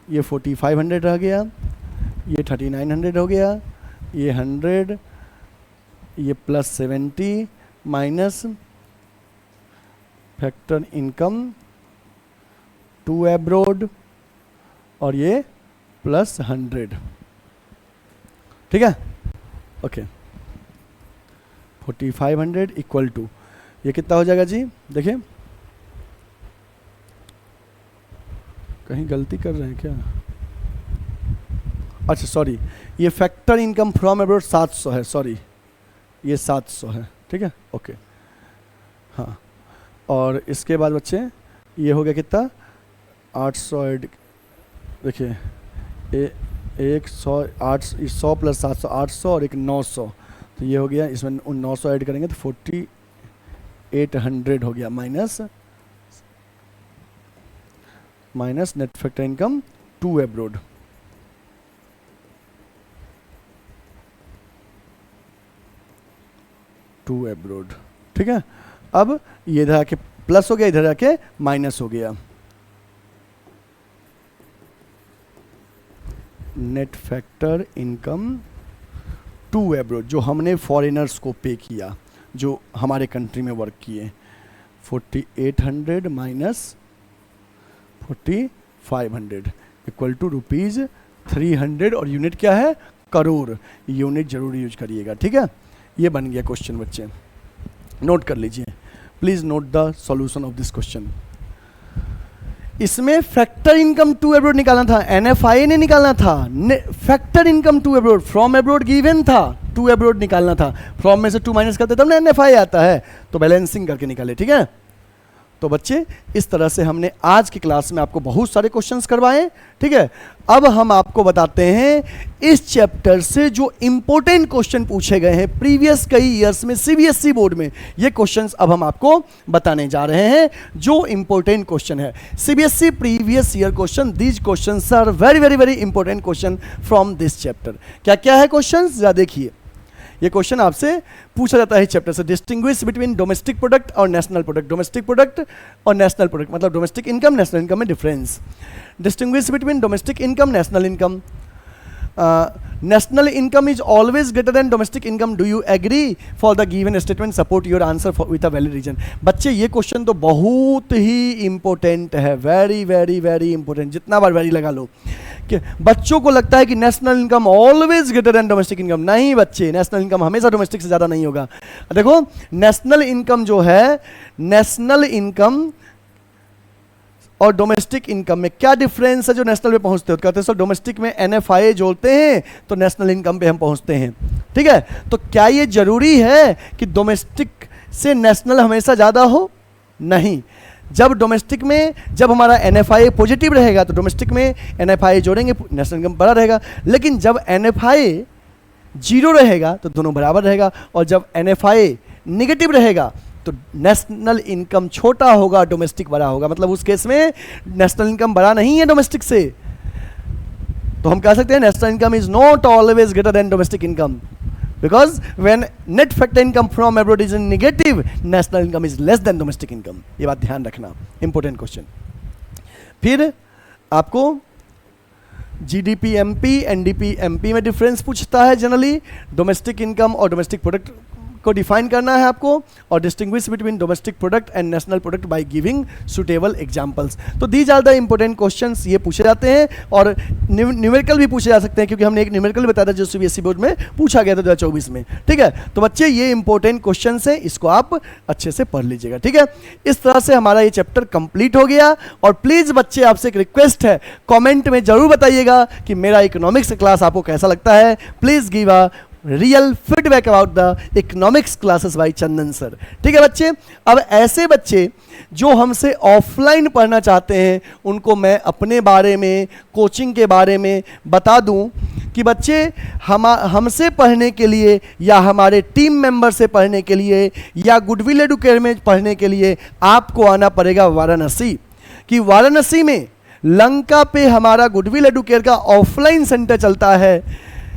ये 4500 रह गया, ये 3900 हो गया, ये 100, ये plus 70 minus factor income to abroad और ये प्लस 100। ठीक है, ओके। 4500 इक्वल टू ये कितना हो जाएगा जी? देखिए कहीं गलती कर रहे हैं क्या? अच्छा सॉरी, ये फैक्टर इनकम फ्रॉम एब्रोड 700 है, सॉरी ये 700 है। ठीक है, ओके हाँ। और इसके बाद बच्चे ये हो गया कितना? 800 ऐड, देखिए 100 प्लस 700 800 और एक 900, तो ये हो गया, इसमें 900 ऐड करेंगे तो 4800 हो गया, minus net factor income to abroad. To abroad, ठीक है। अब ये इधर आके प्लस हो गया, इधर आके माइनस हो गया। Net factor income to abroad, जो हमने फॉरेनर्स को पे किया, जो हमारे कंट्री में वर्क किए, 4800 माइनस 4500 इक्वल टू ₹300 और यूनिट क्या है? करोड़। यूनिट जरूर यूज करिएगा, ठीक है। ये बन गया क्वेश्चन बच्चे, नोट कर लीजिए, please note the solution of this question. इसमें फैक्टर इनकम टू एब्रोड निकालना था, NFIA ने निकालना था। Factor income to abroad, from abroad given था, टू एब्रोड निकालना था। फ्रॉम में से 2 माइनस करते तब ना NFIA आता है, तो बैलेंसिंग करके निकाले, ठीक है। तो बच्चे इस तरह से हमने आज की क्लास में आपको बहुत सारे क्वेश्चंस करवाए, ठीक है। अब हम आपको बताते हैं इस चैप्टर से जो इंपॉर्टेंट क्वेश्चन पूछे गए हैं प्रीवियस कई ईयर्स में CBSE बोर्ड में, ये क्वेश्चंस अब हम आपको बताने जा रहे हैं जो इंपॉर्टेंट क्वेश्चन है। CBSE previous year question, these questions are very very very important question from this chapter. क्या क्या है क्वेश्चंस, जरा देखिए। ये क्वेश्चन आपसे पूछा जाता है चैप्टर से, डिस्टिंग्विश बिटवीन डोमेस्टिक प्रोडक्ट और नेशनल प्रोडक्ट। डोमेस्टिक प्रोडक्ट और नेशनल प्रोडक्ट मतलब डोमेस्टिक इनकम नेशनल इनकम में difference. Distinguish between domestic income national income. National income is always greater than domestic income, do you agree? For the given statement support your answer with a valid reason. बच्चे ये क्वेश्चन तो बहुत ही important है, very very very important, जितना बार very लगा लो। कि बच्चों को लगता है कि national income always greater than domestic income, नहीं बच्चे, नेशनल इनकम हमेशा डोमेस्टिक से ज़्यादा नहीं होगा। देखो नेशनल इनकम जो है, नेशनल इनकम और डोमेस्टिक इनकम में क्या डिफरेंस है जो नेशनल पे पहुंचते हो? कहते हैं सर डोमेस्टिक में NFIA जोड़ते हैं तो नेशनल इनकम पे हम पहुंचते हैं, ठीक है। तो क्या ये जरूरी है कि डोमेस्टिक से नेशनल हमेशा ज़्यादा हो? नहीं। जब डोमेस्टिक में जब हमारा NFIA पॉजिटिव रहेगा तो डोमेस्टिक में NFIA जोड़ेंगे, नेशनल इनकम बड़ा रहेगा। लेकिन जब NFIA 0 रहेगा तो दोनों बराबर रहेगा, और जब NFIA निगेटिव रहेगा तो नेशनल इनकम छोटा होगा, डोमेस्टिक बड़ा होगा। मतलब उस केस में नेशनल इनकम बड़ा नहीं है डोमेस्टिक से, तो हम कह सकते हैं national income is not always greater than domestic income, because when net factor income from abroad is in negative, national income is less than domestic income। ये बात ध्यान रखना, important question। फिर आपको GDP MP NDP MP में difference पूछता है generally. Domestic income और डोमेस्टिक प्रोडक्ट को डिफाइन करना है आपको, और distinguish between domestic product and national product by giving suitable examples. तो these are the important questions, ये पूछे जाते हैं। और न्यूमेरिकल भी पूछे जा सकते हैं, क्योंकि हमने एक न्यूमेरिकल बताया था जो CBSE बोर्ड में पूछा गया था 2024 में, ठीक है। तो बच्चे ये इंपॉर्टेंट क्वेश्चंस हैं, इसको आप अच्छे से पढ़ लीजिएगा, ठीक है। इस तरह से हमारा ये चैप्टर कंप्लीट हो गया। और प्लीज़ बच्चे आपसे एक रिक्वेस्ट है, कॉमेंट में जरूर बताइएगा कि मेरा इकोनॉमिक्स क्लास आपको कैसा लगता है। Please give a real feedback about the economics classes by Chandan sir. ठीक है बच्चे, अब ऐसे बच्चे जो हमसे ऑफलाइन पढ़ना चाहते हैं उनको मैं अपने बारे में, कोचिंग के बारे में बता दूं कि बच्चे हमसे पढ़ने के लिए या हमारे टीम मेंबर से पढ़ने के लिए या गुडविल एडुकेयर में पढ़ने के लिए आपको आना पड़ेगा वाराणसी। कि वाराणसी में लंका पे हमारा गुडविल एडुकेयर का ऑफलाइन सेंटर चलता है,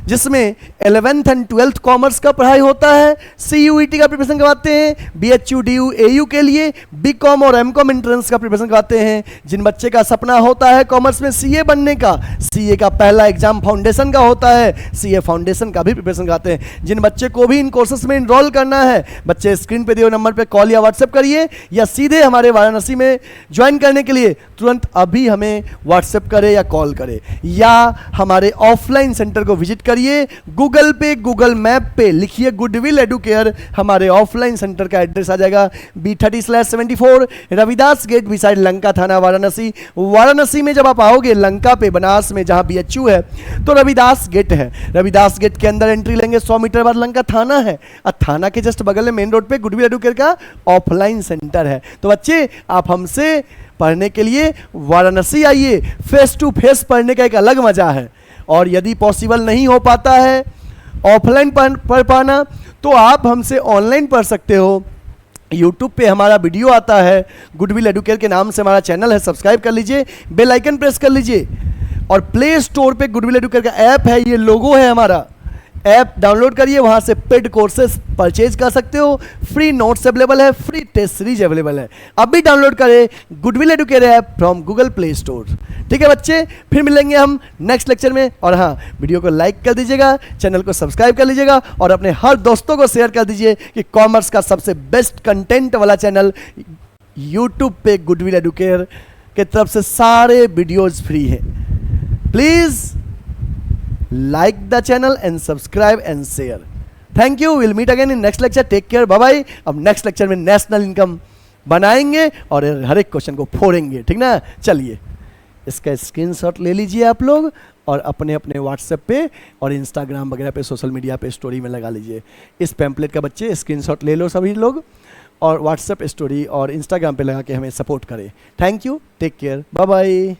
जिसमें 11th एंड 12th कॉमर्स का पढ़ाई होता है, CUET का प्रिपरेशन करवाते हैं, BHU DU AU के लिए BCom और MCom एंट्रेंस का प्रिपरेशन करवाते हैं। जिन बच्चे का सपना होता है कॉमर्स में CA बनने का, CA का पहला एग्जाम फाउंडेशन का होता है, CA फाउंडेशन का भी प्रिपरेशन कराते हैं। जिन बच्चे को भी इन कोर्सेज में इनरोल करना है, बच्चे स्क्रीन पे दिए हुए नंबर पे कॉल या व्हाट्सएप करिए, या सीधे हमारे वाराणसी में ज्वाइन करने के लिए तुरंत अभी हमें व्हाट्सएप करे या कॉल करे, या हमारे ऑफलाइन सेंटर को विजिट करिए। गूगल पे, गूगल मैप पे लिखिए गुडविल एडुकेयर, हमारे ऑफलाइन सेंटर का एड्रेस आ जाएगा B30/74 Ravidas gate beside Lanka थाना वाराणसी। वाराणसी में जब आप आओगे लंका पे, बनास में जहां BHU है तो रविदास गेट है, रविदास गेट के अंदर एंट्री लेंगे, 100 मीटर बाद लंका थाना है, और थाना के जस्ट बगल में मेन रोड पे गुडविल एडुकेयर का ऑफलाइन सेंटर है। तो बच्चे आप हमसे पढ़ने के लिए वाराणसी आइए, फेस टू फेस पढ़ने का एक अलग मजा है। और यदि पॉसिबल नहीं हो पाता है ऑफलाइन पढ़ पाना, तो आप हमसे ऑनलाइन पढ़ सकते हो। यूट्यूब पे हमारा वीडियो आता है, गुडविल एडुकेयर के नाम से हमारा चैनल है, सब्सक्राइब कर लीजिए, बेल आइकन प्रेस कर लीजिए, और प्ले स्टोर पे गुडविल एडुकेयर का ऐप है, ये लोगो है हमारा, ऐप डाउनलोड करिए, वहां से पेड कोर्सेज परचेज कर सकते हो, फ्री नोट्स अवेलेबल है, फ्री टेस्ट सीरीज अवेलेबल है। अभी डाउनलोड करें goodwill Educare app from Google play store. ठीक है बच्चे, फिर मिलेंगे हम नेक्स्ट लेक्चर में। और हाँ, वीडियो को लाइक कर दीजिएगा, चैनल को सब्सक्राइब कर लीजिएगा, और अपने हर दोस्तों को शेयर कर दीजिए कि कॉमर्स का सबसे बेस्ट कंटेंट वाला चैनल यूट्यूब पे गुडविल एडुकेयर के तरफ से सारे वीडियोज फ्री है। Please like the channel and subscribe and share. Thank you. We'll meet again in next lecture. Take care. Bye bye. अब next lecture में नेशनल इनकम बनाएंगे और हर एक क्वेश्चन को फोड़ेंगे, ठीक ना। चलिए, इसका स्क्रीनशॉट ले लीजिए आप लोग और अपने अपने व्हाट्सएप पे और इंस्टाग्राम वगैरह पे, सोशल मीडिया पे स्टोरी में लगा लीजिए। इस पैम्पलेट का बच्चे स्क्रीनशॉट ले लो सभी लोग, और व्हाट्सएप स्टोरी और इंस्टाग्राम पे लगा के हमें सपोर्ट करें। Thank you, take care, bye bye.